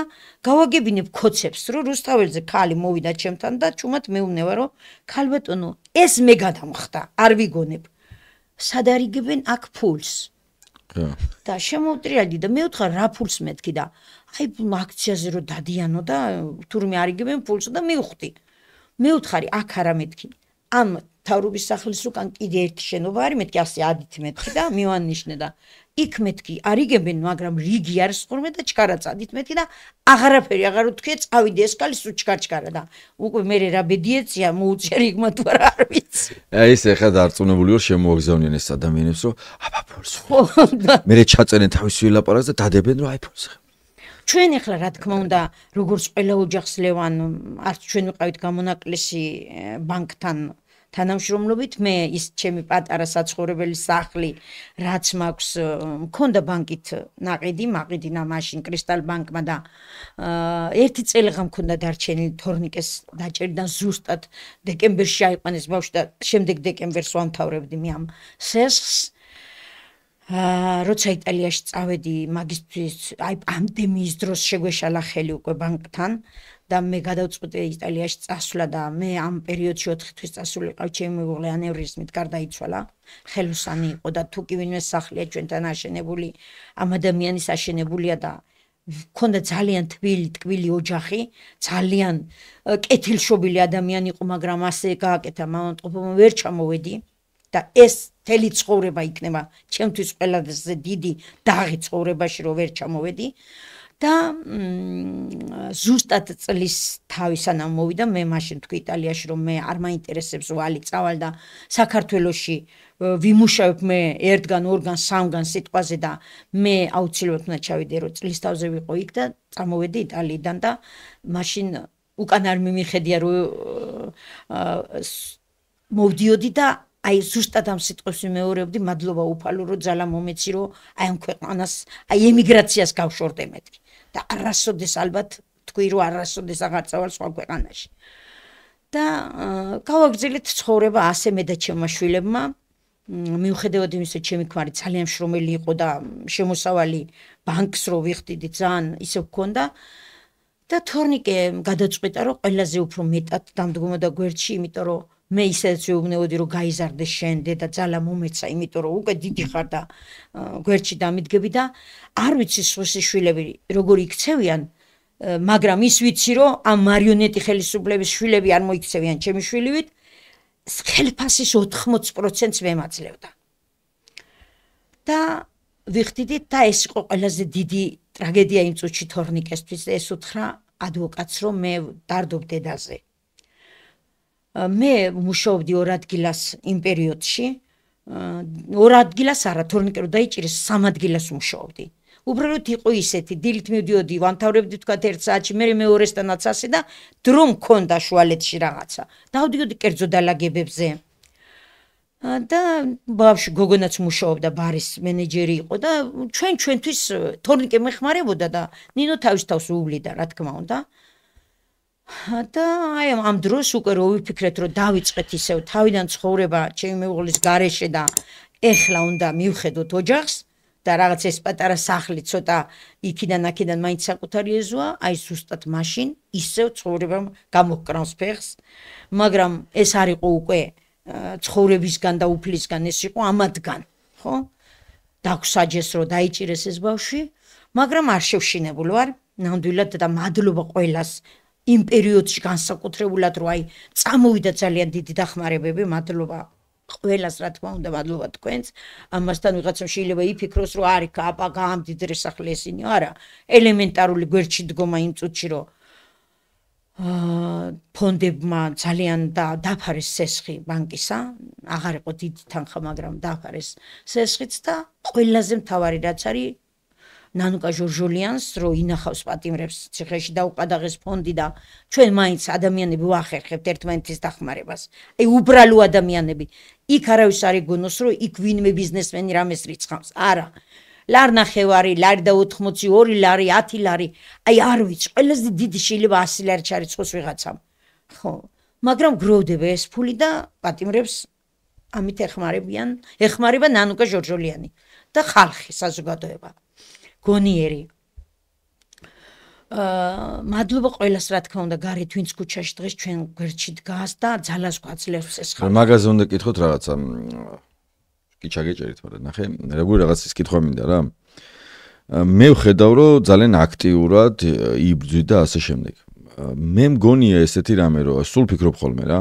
გავაგებინებ ქოცებს რომ რუსთაველზე ქალი მოვიდა ჩემთან და ჩუმად მეუბნება რომ ქალბატონო ეს მე გადამხდა არ ვიგონებ სად არიგებენ აქ ფულს და შემოვტრიალდი და მე ვთხარ რა ფულს მეთქი და აი აქციაზე რომ დადიანო და თურმე არიგებენ ფულს და მივხვდი მე ვთხარი აქ არა მეთქი ამ თავრობის სახლის უკან კიდე ერთი შენობა არის მეთქი ასე ადით მეთქი და მივანიშნე და იქ მეთქი არიგებენ მაგრამ რიგი არის ხოლმე და ჩქარა წადით მეთქი და აღარაფერი აღარ ვთქვი წავიდე ეს კალი სულ ჩქარჩქარა და უკვე მე რა ბედიეცია მოუწია რიგმა თუ არა არ ვიცი აი ეს ეხლა დარწმუნებული ვარ შემოაგზავნიან ეს ადამიანებს რომ აბა ფულს მე ჩაწერენ თავის ვილაპარაკს და დადებენ რომ აი ფულს ჩვენ ეხლა რა თქმა უნდა როგორც ყველა ოჯახს ლევან არც ჩვენ ვიყავით გამონაკლისი ბანკთან თანამშრომლობით მე ის ჩემი პატარა საცხოვრებელი სახლი რაც მაქვს მქონდა ბანკით მაყიდი მაშინ კრისტალ ბანკმა და ერთი წელიღა მქონდა დარჩენილი თორნიკეს დაჭერიდან ზუსტად დეკემბერში აიყვანეს ბავშვი და შემდეგ დეკემბერს ვამთავრებდი მე ამ სესხს როცა იტალიაში წავედი მაგისტრის აი პანდემიის დროს შეგვეშალა ხელი უკვე ბანკთან და მე გადავწყვიტე იტალიაში წასვლა და მე ამ პერიოდში 4 თვის წასულიყავ ჩემი მეუღლე ანევრიზმით გარდაიცვალა ხელოსანი იყო და თუ კი ვინმე სახლია ჩვენთან აშენებული ამ ადამიანის აშენებულია და მქონდა ძალიან ტკბილი ოჯახი ძალიან კეთილშობილი ადამიანი იყო მაგრამ ასე გააკეთა მამამტყობმა ვერ ჩამოვედი და ეს თელი ცხოვრება იქნება ჩემთვის ყველაზე დიდი დაღი ცხოვრებაში რომ ვერ ჩამოვედი და ზუსტად წლის თავი სანამ მოვიდა მე მაშინ თქვი იტალიაში რომ მე არ მაინტერესებს ვალი წავალ და საქართველოში ვიმუშავებ მე ერთგან ორგან სამგან სიტყვაზე და მე აუცილებლად უნდა ჩავიდე რომ წლის თავზე ვიყო იქ და წამოვედი იტალიიდან და მაშინ უკან არ მიმიხედია რომ მოვდიოდი და აი ზუსტად ამ სიტყვებს ვიმეორებდი მადლობა უფალო რომ ძალა მომეცი რომ აი ამ ქვეყანას აი ემიგრაციას გავშორდე მეთქი და არასოდეს ალბათ თქვი რომ არასოდეს აღარ წავალ სხვა ქვეყანაში და გავაგრძელეთ ცხოვრება ასე მე და ჩემმა შვილებმა მიუხედავად იმისა, ჩემი ქმარი ძალიან შრომელი იყო და შემოსავალი ბანკს რო ვიხდიდი ძალიან ისე ვქონდა და თორნიკე გადაწყვიტა რომ ყველაზე უფრო მეტად დამდგომოდა გვერდში, იმიტომ რომ მე ისედაც ვეუბნეოდი რომ გაიზარდე შენ დედა ძალა მომეცა, იმიტომ რომ უკვე დიდი ხარ და გვერდში დამიდგები და არ ვიცი სხვისი შვილები როგორ იქცევიან, მაგრამ ის ვიცი რომ ამ მარიონეტი ხელისუფლების შვილები არ მოიქცევიან ჩემი შვილივით, ხელფასის 80%-ს ვემაძლევდა. და ვიხდიდით და ეს იყო ყველაზე დიდი ტრაგედია იმ წუთში თორნიკესთვის და ეს უთხრა ადვოკატს რომ მე დარდობ დედაზე. მე მუშაობდი 2 ადგილას იმ პერიოდში, 2 ადგილას არა, თორნიკე რომ დაიჭირეს 3 ადგილას ვმუშაობდი. უბრალოდ იყო ისეთი, დილით მივდიოდი, ვამთავრებდი თქვა 1 საათში, მე მეორესთანაც ასე და დრო მქონდა შუალედში რაღაცა. დავდიოდი კერძო დალაგებებზე. და ბავშვი გოგონაც მუშაობდა, ბარის მენეჯერი იყო და ჩვენთვის თორნიკე მეხმარებოდა და ნინო თავის თავს უვლიდა, რა თქმა უნდა. და აი ამ დროს უკვე რო ვიფიქრეთ რომ დავიწყეთ ისევ თავიდან ცხოვრება ჩემი მეუღლის გარეშე და ეხლა უნდა მივხედოთ ოჯახს და რაღაც ეს პატარა სახლი ცოტა იქიდან-აქედან მაინც საკუთარი ეზოა, აი ზუსტად მაშინ ისევ ცხოვრებამ გამოგკრავს ფეხს, მაგრამ ეს არ იყო უკვე ცხოვრებისგან და უფლისგან, ეს იყო ამათგან, ხო? დაგვსაჯეს რომ დაიჭირეს ეს ბავშვი, მაგრამ არ შევშინებული ვარ, ნამდვილად და მადლობა ყველას იმ პერიოდში განსაკუთრებულად რომ აი წამოვიდა ძალიან დიდი დახმარებები, მადლობა ყველას, რა თქმა უნდა, მადლობა თქვენს. ამასთან ვიღაცამ შეიძლება იფიქროს რომ არის აპა გაამდიდრე სახლი ესენი, არა, ელემენტარული გვერდში დგომა იმ წუთში რომ ფონდებმა ძალიან დაფარეს სესხი ბანკისა, აღარ იყო დიდი თანხა, მაგრამ დაფარეს სესხიც და ყველაზე მთავარი რაც არის ნანუკა ჟორჟოლიანს რო ინახავს პატიმრებს ციხეში დაუყადაღეს ფონდი და ჩვენ მაინც ადამიანები ვახერხებთ ერთმანეთის დახმარებას. აი უბრალო ადამიანები. იქ არავის არ იგონოს რომ იქ ვინმე ბიზნესმენი რამეს რიცხავს. არა. ლარ ნახევარი, ლარი და 82 ლარი, 10 ლარი. აი არ ვიცი, ყველაზე დიდი შეიძლება 100 ლარი ჩარიცხოს ვიღაცამ. ხო, მაგრამ გროვდება ეს ფული და პატიმრებს ამით ეხმარება ნანუკა ჟორჟოლიანი და ხალხი საზოგადოება. გონიერი. მადლობა ყველას, რა თქმა უნდა, გარეთ ვინც ქუჩაში დღეს ჩვენ გვერდში დგას და ძალას გვაძლევს ეს ხალხი. მაგაზე უნდა კითხოთ რაღაცა. კი ჩაგეჭერით, მაგრამ ნახე, როგორი რაღაცის კითხვა მინდა რა. მე ვხედავ, რომ ძალიან აქტიურად იბრძვი და ასე შემდეგ. მე მგონია ესეთი რამე, რომ სულ ფიქრობ ხოლმე რა,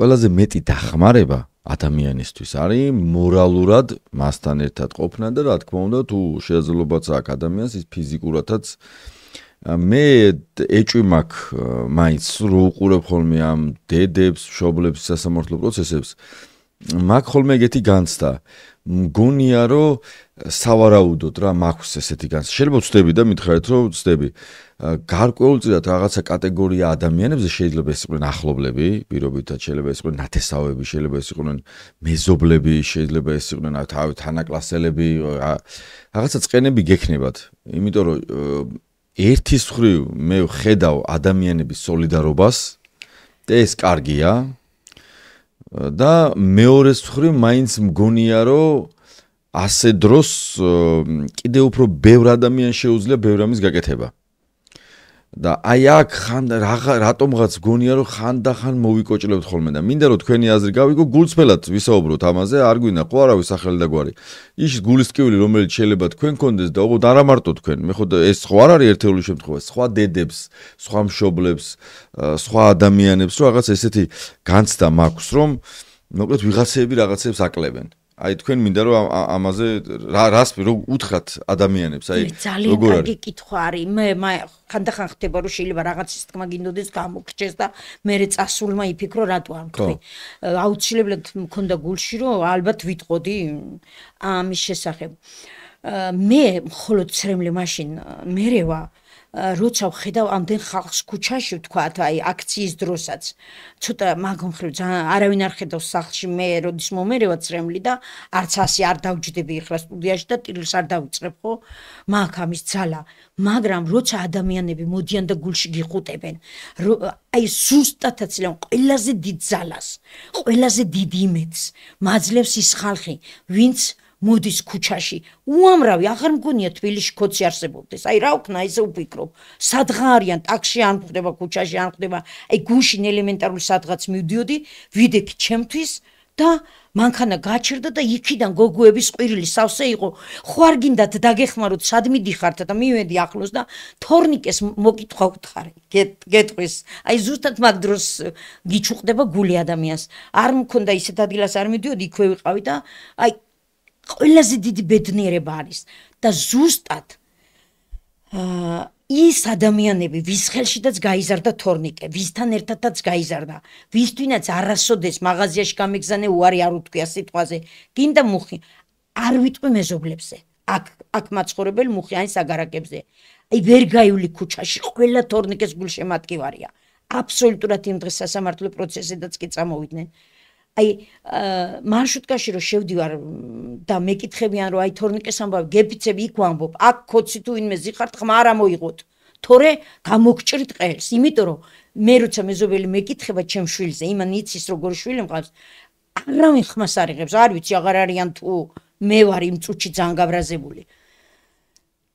ყველაზე მეტი დახმარება ადამიანისთვის არის მორალურად მასთან ერთად ყოფნა და რა თქმა უნდა თუ შესაძლებლობაც აქვს ადამიანს ის ფიზიკურადაც მე ეჭვი მაქვს მაინც რო უყურებ ხოლმე ამ დედებს, მშობლებს სასამართლო პროცესებს მაქვს ხოლმე ეგეთი განცდა მგონია რომ სავარაუდოდ რა მაქვს ესეთი განცდა შეიძლება ვწდები და მითხრათ რომ ვწდები გარკვეულწილად რაღაცა კატეგორია ადამიანებზე შეიძლება ეს იყვნენ ახლობლები, პირობითად შეიძლება ეს იყვნენ ნათესავები, შეიძლება ეს იყვნენ მეზობლები, შეიძლება ეს იყვნენ თანაკლასელები, რაღაცა წყენები გექნებათ. იმიტომ რომ ერთის მხრივ მე ვხედავ ადამიანების სოლიდარობას და ეს კარგია და მეორეს მხრივ მაინც მგონია რომ ასე დროს კიდე უფრო ბევრ ადამიანს შეუძლია ბევრ ამის გაკეთება. და აი აქ ხან რატომღაც გონია რომ ხანდახან მოვიკოჭლებთ ხოლმე და მინდა რომ თქვენი აზრი გავიგო გულწრფელად ვისაუბროთ ამაზე არ გვინდა ხო არავის სახელი და გვარი ის გულისკივილი რომელიც შეიძლება თქვენ კონდეს და ოღონდ არა მარტო თქვენ მე ხო ეს ხო არ არის ერთეული შემთხვევა სხვა დედებს სხვა მშობლებს სხვა ადამიანებს რომ რაღაც ესეთი განცდა მაქვს რომ მოკლედ ვიღაცები რაღაცებს akleven აი თქვენ მინდა რომ ამაზე რას უთხრათ ადამიანებს აი როგორ არის ძალიან კითხვა არის მე ხანდახან ხდება რომ შეიძლება რაღაცის თქმა გინდოდეს გამოგრჩეს და მე წასულმა იფიქრო რატო არ თქვი აუცილებლად მქონდა გულში რომ ალბათ ვიტყოდი ამის შესახებ მე მხოლოდ ცრემლი მაშინ მერევა როცა ვხედავ ამდენ ხალხს ქუჩაში ვთქვათ, აი აქციის დროსაც ცოტა მაგომხრივ ძალიან არავინ არ ხედავს სახლში მე როდის მომერევა წრემლი და არც ასე არ დავჯდები ახლა სტუდიაში და ტილს არ დავიწყებ ხო მაგ ამის ძალა მაგრამ როცა ადამიანები მოდიან და გულში გიყუტებენ აი ზუსტათაც ლენ ყველაზე დიდ ძალას ყველაზე დიდ იმედს მაძლევს ის ხალხი ვინც მოდის ქუჩაში უამრავი აღარ მგონია თბილისში ქოცი არსებობდეს აი რა ვქნა ესე ვფიქრობ სადღა არიან ტაქსში არ მხვდება ქუჩაში არ მხვდება აი გუშინ ელემენტარული სადღაც მივდიოდი ვიდექი ჩემთვის და მანქანა გაჩერდა და იქიდან გოგოების ყვირილი სავსე იყო ხო არ გინდათ დაგეხმაროთ სად მიდიხართ და მივედი ახლოს და თორნიკეს მოკითხვა უთხარი გეტყვის აი ზუსტად მაგ დროს გიჩუყდება გული ადამიანს არ მქონდა ისეთ ადგილას არ მიდიოდი იქვე ვიყავი და აი ყველაზე დიდი ბედნიერება არის და ზუსტად ის ადამიანები ვის ხელშიდაც გაიზარდა თორნიკე ვისთან ერთადაც გაიზარდა ვისთვინაც არასოდეს მაღაზიაში გამეგზავნე უარი არ უთქვია სიტყვაზე გინდა მუხი არ ვიტყვი მეზობლებზე აქ მაცხოვრებელ მუხი აი საგარაკებზე აი ვერ გაივლი ქუჩაში ყველა თორნიკეს გულშემატკივარია აბსოლუტურად იმ დღეს სასამართლო პროცესედაც კი წამოვიდნენ აი მარშრუტკაში რომ შევდივარ და მეკითხებიან რომ აი თორნიკეს ამბავ გეფიცები იქ ვამბობ აქ ქოცი თუ ვინმე ზიხართ ხმა არ ამოიღოთ თორე გამოგჭრით ყელს იმიტომ რომ მე როცა მეზობელი მეკითხება ჩემ შვილზე იმან იცის როგორი შვილი მყავს არავინ ხმას არ იღებს არ ვიცი აღარ არიან თუ მე ვარ იმ წუთში ძალიან გაბრაზებული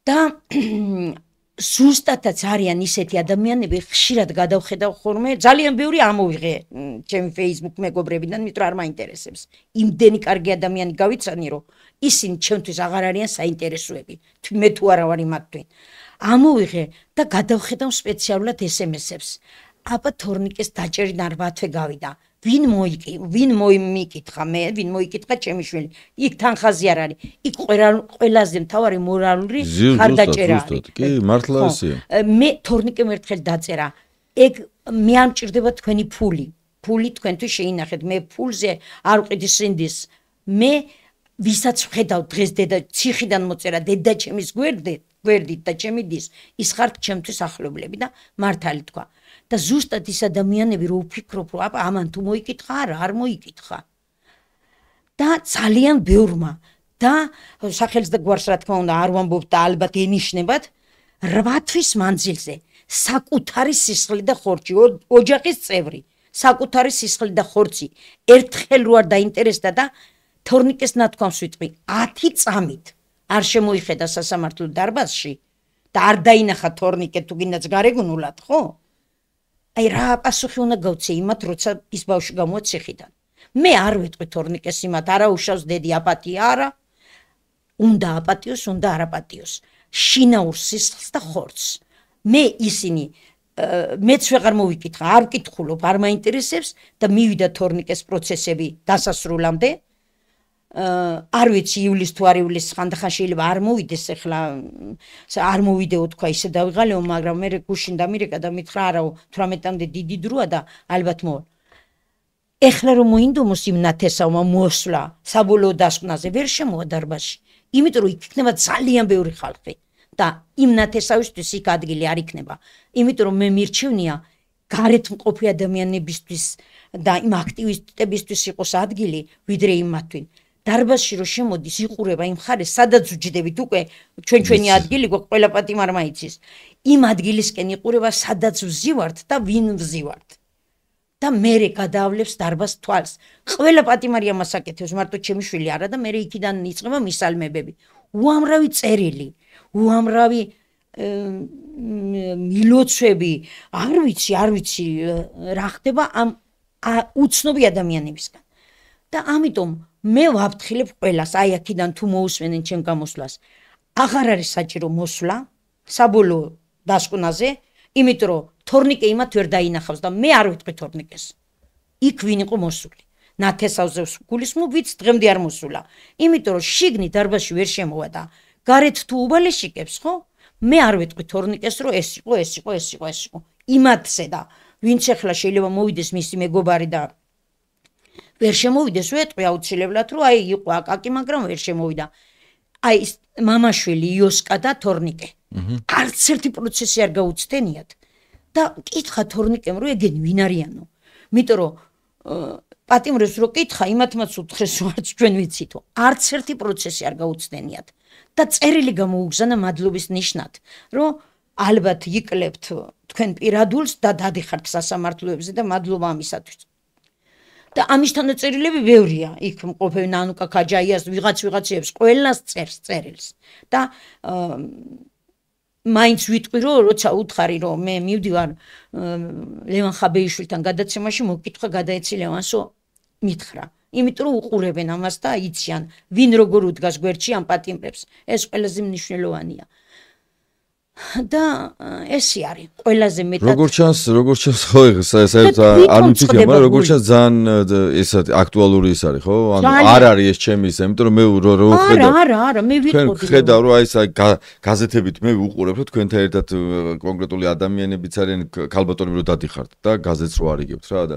და ზუსტადაც არიან ისეთი ადამიანები ხშირად გადავხედავ ხოლმე ძალიან ბევრი ამოვიღე ჩემი Facebook მეგობრებიდან იმიტომ არ მაინტერესებს იმდენი კარგი ადამიანი გავიცანი რომ ისინი ჩემთვის აღარ არიან საინტერესოები მე თუ არა ვარ იმათთვის ამოვიღე და გადავხედავ სპეციალურად SMS-ებს აბა თორნიკეს დაჭერიდან 8 თვე გავიდა ვინ მოიკითხა მე ვინ მოიკითხა ჩემი შვილი იქ თანხაზი არ არის იქ ყველაზე მთავარი მორალური ხარდაჭერა არის კი მართლა ესეა მე თორნიკემ ერთხელ დაწერა ეგ მე არ მჭირდება თქვენი ფული თქვენთვის შეინახეთ მე ფულზე არ ვყიდი სინდის მე ვისაც ვხედავ დღეს დედა ციხიდან მოწერა დედა ჩემის გვერდით და ჩემი დის ის ხართ ჩემთვის ახლობლები და მართალი თქვა და ზუსტად ის ადამიანები რო ვფიქრობ რომ ამან თუ მოიკითხა არ მოიკითხა და ძალიან ბევრმა და სახელს და გვარს რა თქმა უნდა არ ვამბობ და ალბათ ენიშნებათ 8 თვის მანძილზე საკუთარი სისხლი და ხორცი ოჯახის წევრი საკუთარი სისხლი და ხორცი ერთხელ რო არ დაინტერესდა და თორნიკეს ნათქვამს ვიტყვი 10 წამით არ შემოიხედა სასამართლო დარბაზში და არ დაინახა თორნიკე თუ გინდაც გარეგნულად ხო აი რა პასუხი უნდა გავცე იმათ როცა ის ბავშვი გამოვა ციხიდან მე არ ვიტყვი თორნიკეს იმათ არა უშავს დედი აპატია არა უნდა აპატიოს უნდა არ აპატიოს შინაურ სისხლს და ხორცს მე ისინი მეც ვეღარ მოვიკითხა არ ვკითხულობ არ მაინტერესებს და მივიდა თორნიკეს პროცესები დასასრულამდე არ ვიცი ივლის თუ არ ივლის ხანდახან შეიძლება არ მოვიდეს ახლა არ მოვიდეო თქვა ისე დავიღალეო მაგრამ მე გუშინ დამირეკა და მითხრა არაო 18-მდე დიდი დროა და ალბათ მოვა ეხლა რომ მოინდომოს იმ ნათესავმა მოსვლა საბოლოო დასკვნაზე ვერ შემოვა დარბაზში იმიტომ რომ იქ იქნება ძალიან ბევრი ხალხი და იმ ნათესავისთვის იქ ადგილი არ იქნება იმიტომ რომ მე მირჩევნია გარეთ მყოფი ადამიანებისთვის და იმ აქტივისტებისთვის იყოს ადგილი ვიდრე იმათვინ დარბაზში რო შემოდის იყურება იმ ხარეს სადაც უჯდებით უკვე ჩვენი ადგილი გვაქვს ყველა პატიმარმა იცის იმ ადგილისკენ იყურება სადაც ვზივართ და ვინ ვზივართ და მე გადავლებს დარბაზ თვალს ყველა პატიმარი ამას აკეთებს მარტო ჩემი შვილი არა და მე იქიდან იწყება მისალმებები უამრავი წერილი უამრავი მილოცვები არ ვიცი რა ხდება ამ უცნობი ადამიანებისგან და ამიტომ მე ვაფრთხილებ ყველას აი აქედან თუ მოусვენენ ჩემ გამოსვლას აღარ არის საჭირო მოსვლა საბოლოო დასკვნაზე იმიტომ რომ თორნიკე იმათ ვერ დაინახავს და მე არ ვიტყვი თორნიკეს იქ ვინ იყო მოსული ნათესავზე გულისხმობ ვიც დღემდე არ მოსულა იმიტომ რომ შიგნით დარბაზში ვერ შემოვა და გარეთ თუ უბალეშიკებს ხო მე არ ვიტყვი თორნიკეს რომ ეს იყო იმათზე და ვინც ახლა შეიძლება მოვიდეს მისი მეგობარი და ვერ შემოვიდეს ვეტყვი აუცილებლად რომ აი იყო აკაკი მაგრამ ვერ შემოვიდა აი მამაშვილი იოსკა და თორნიკე არც ერთი პროცესი არ გაუცდენიათ და კითხა თორნიკემ რომ ეგენი ვინ არიანო იმიტომ რომ პატიმრებს რო კითხა იმათმაც უთხრეს რომ არც ჩვენ ვიცითო არც ერთი პროცესი არ გაუცდენიათ და წერილი გამოუგზავნა მადლობის ნიშნად რომ ალბათ იკლებთ თქვენ პირადულს და დადიხართ სასამართლოებზე და მადლობა ამისათვის და ამის თანაწერილები ბევრია იქ მყოფენ ნანუკა ქაჯაიას ვიღაცებს ყველას წერს წერილს და მაინც ვიტყვი რომ როცა უთხარი რომ მე მივდივარ ლევან ხაბეიშვილთან გადაცემაში მოკითხა გადაეცი ლევანსო მითხრა იმიტომ რომ უყურებენ ამას და იციან ვინ როგორ უდგას გვერდში ამ პატიმრებს ეს ყველაზე მნიშვნელოვანია და ესე არის ყველაზე მეტად როგორ ჩანს ხო საერთოდ არ ვიცი მაგრამ როგორ ჩანს ძალიან ეს აქტუალური ის არის ხო ანუ არ არის ეს ჩემი ისე იმიტომ რომ მე რო არა მე ვიტყოდი ხედავ რომ აი ეს გაზეთებით მე ვუყურებ რომ თქვენთან ერთად კონკრეტული ადამიანებიც არიან ქალბატონები რომ დადიხართ და გაზეთს რო არიგებთ რა და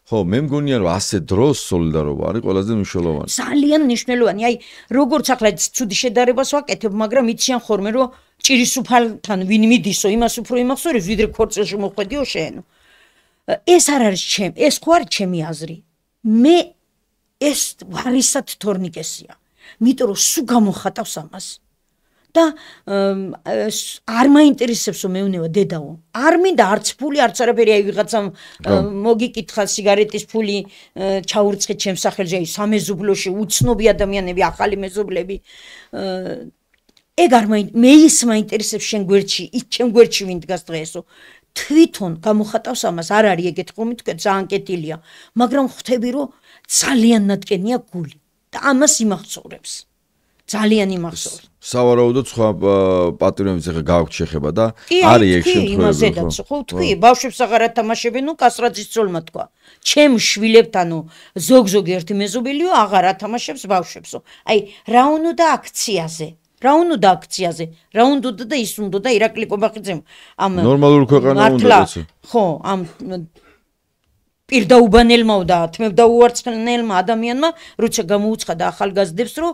ხო მე მგონია რომ ასე დროს სოლიდარობა არის ყველაზე მნიშვნელოვანი ძალიან მნიშვნელოვანი აი როგორც ახლა ცუდი შედარებას ვაკეთებ მაგრამ იციან ხოლმე რომ ჭირისუფალთან ვინ მიდისო იმას უფრო იმახსოვრებს ვიდრე ქორწილში მოხვედიო შენ ეს არ არის ეს ხო არის ჩემი აზრი მე ეს ვარისად თორნიკესია იმიტომ რომ სულ გამოხატავს ამას და არ მაინტერესებს რომ მეუნევა დედაო არ მინდა არც ფული არც არაფერი აი ვიღაცამ მოგიკითხა სიგარეტის ფული ჩაურწყე ჩემს სახელზე აი სამეზობლოში უცნობი ადამიანები ახალი მეზობლები ეგ არ მე ის მაინტერესებს შენ გვერდში იქ ჩემ გვერდში ვინ დგას დღესო თვითონ გამოხატავს ამას არ არის ეგეთ ხომი თქვენ ძალიან კეთილია მაგრამ ხვდები რომ ძალიან ნატკენია გული და ამას იმახსოვრებს ძალიან იმახსოვრებს სავარაუდოდ სხვა პატრიონებს ახლა გააქვთ შეხება და არის ეგ შემთხვევები ხო თქვი ბავშვებს აღარ ათამაშებენ ნუ კასრაძის ძოლმა თქვა ჩემ შვილებთანო ზოგ ერთი მეზობელიო აღარ ათამაშებს ბავშვებსო აი რა უნდა აქციაზე რა უნდა აქციაზე რა უნდა და ის უნდა და ირაკლი კობახიძემ ამ ნორმალური ქვეყანა უნდა ეცე ხო ამ პირდაუბანელმა და თმევდაუარცხნელმა ადამიანმა როცა გამოუცხადა ახალგაზრდებს რომ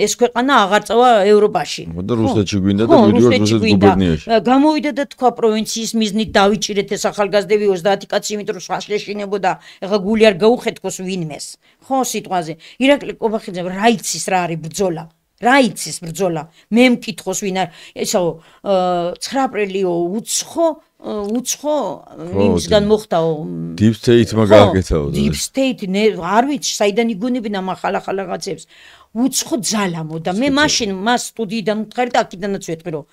ეს ქვეყანა აღარ წავა ევროპაში და რუსეთში გვინდა და მიდივართ რუსეთის გუბერნიაში გამოვიდა და თქვა პროვინციის მიზნით დავიჭირეთ ეს ახალგაზრდები 30 კაცი იმიტომ რომ საშლეშინებოდა ეხა გული არ გაუხეთქოს ვინმეს ხო სიტყვაზე ირაკლი კობახიძემ რა იცის რა არის ბრძოლა რა იცის ბრძოლა მე მკითხოს ვინ არ ესაო 9 აპრილიო უცხო იმისგან მოხდაო deep state-მა გააკეთაო deep state არ ვიცი საიდან იგონებენ ამ ახალ რაღაცებს უცხო ძალამო და მე მაშინ მას სტუდიიდან მითხარი და აქედანაც ვეთქვი რომ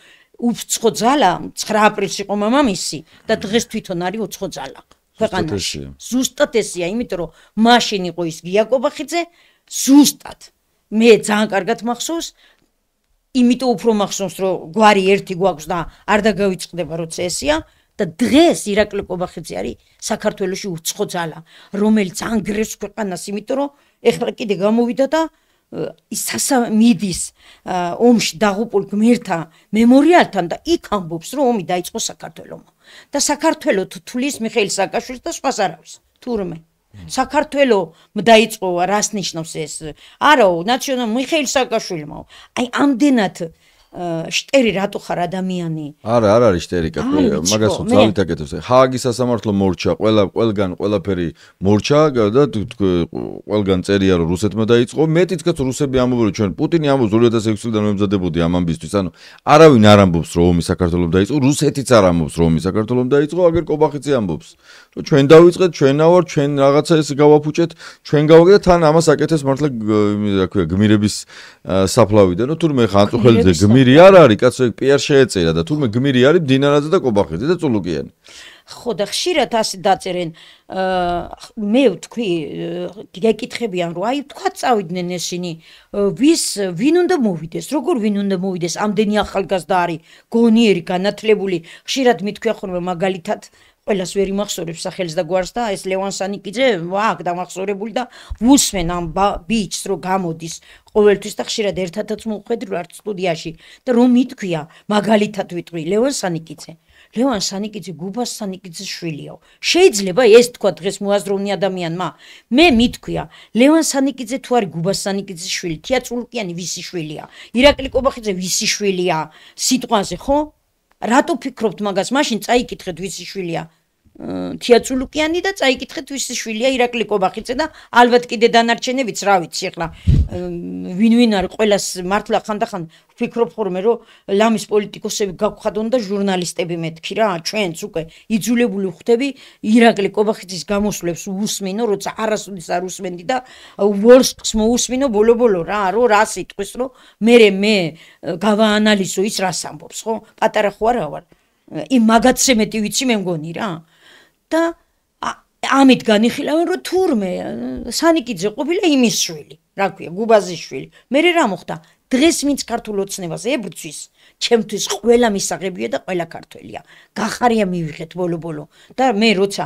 უცხო ძალა 9 აპრილს იყო მამამისი და დღეს თვითონ არის უცხო ძალა ქვეყანაში ზუსტად ესეა იმიტომ რომ მაშინ იყო ის გია კობახიძე ზუსტად მე ძალიან კარგად მახსოვს იმიტომ უფრო მახსოვს რომ გვარი ერთი გვაქვს და არ დაგავიწყდება როცა ესეა და დღეს ირაკლი კობახიძე არის საქართველოში უცხო ძალა რომელიც ანგრევს ქვეყანას იმიტომ რომ ეხლა კიდე გამოვიდა და ის მიდის ომში დაღუპულ გმირთა მემორიალთან და იქ ამბობს რომ ომი დაიწყო საქართველოში და საქართველო თulis მიხეილ სააკაშვილის და სხვას არავის თურმე საქართველო დაიწყო რას ნიშნავს ეს არაო ნაციონალ მიხეილ სააკაშვილმა აი ამდენად შტერი რატო ხარ ადამიანი არა არ არის შტერი კაცო მაგას უცალით აკეთებს ჰააგის სასამართლო მორჩა ყველგან ყველაფერი მორჩა და ყველგან წერია რომ რუსეთმა დაიწყო მეტიც კაცო რუსები ამბობენ ჩვენ პუტინი ამბობს 2006 წლიდან მომზადებოდი ამ ამბისთვის ანუ არავინ არ ამბობს რომ ომი საქართველოს დაიწყო რუსეთიც არ ამბობს რომ ომი საქართველოს დაიწყო აგერ კობახიძე ამბობს რომ ჩვენ დავიწყეთ ჩვენა ვარ ჩვენ რაღაცა ეს გავაფუჭეთ ჩვენ გავაკეთეთ თან ამას აკეთებს მართლა რა ქვია გმირების საფლავიდან რომ თურმე ხანწუხელიძე გმირი არ არის კაცო ეგ პიარ შეეწერა და თურმე გმირი არის დინარაძე და კობახიძე და წულუკიანი ხო და ხშირად ასე დაწერენ მე ვთქვი გეკითხებიან რომ აი თქვა წავიდნენ ესენი ვინ უნდა მოვიდეს როგორ ვინ უნდა მოვიდეს ამდენი ახალგაზრდა არის გონიერი განათლებული ხშირად მithქვია ხოლმე მაგალითად ყველას ვერ იმახსოვრებს სახელს და გვარს და ეს ლევან სანიკიძე ვაკ დამახსოვრებული და ვუსმენ ამ ბიჭს რომ გამოდის ყოველთვის და ხშირად ერთადაც მოვხედრი ვარ სტუდიაში და რომ მithქვია მაგალითად ვიტყვი ლევან სანიკიძე ლევან სანიკიძე გუბას სანიკიძის შვილია. შეიძლება ეს თქვა დღეს მოაზროვნე ადამიანმა. მე მითქვია, ლევან სანიკიძე თუ არის გუბას სანიკიძის შვილი, თია წულუკიანი ვისი შვილია? ირაკლი კობახიძე ვისი შვილია? სიტყვაზე ხო? რატო ფიქრობთ მაგას? მაშინ წაიკითხეთ ვისი შვილია? თია წულუკიანი და წაიკითხეთ ვისი შვილია ირაკლი კობახიძე და ალბათ კიდე დანარჩენებიც რა ვიცი ახლა ვინ არის ყველას მართლა ხანდახან ვფიქრობ ხოლმე რომ ლამის პოლიტიკოსები გავხადონ და ჟურნალისტები მეთქი რა ჩვენც უკვე იძულებული ვხდები ირაკლი კობახიძის გამოსვლებს უსმინო როცა არასოდეს არ უსმენდი და ვოლსკს მოусმინო ბოლო რა რა სიტყვის რომ მე გავაანალიზო ის რას ამბობს ხო პატარა ხო არა ვარ იმ მაგაცზე მეტი ვიცი მე მგონი რა და ამით განიხილავენ რომ თურმე სანიკიძე ყოფილა იმის შვილი რა ქვია გუბაზის შვილი მე რა მოხდა დღეს ვინც ქართულ ოცნებას ებრძვის ჩემთვის ყველა მისაღებია და ყველა ქართველია გახარია მივიღეთ ბოლო და მე როცა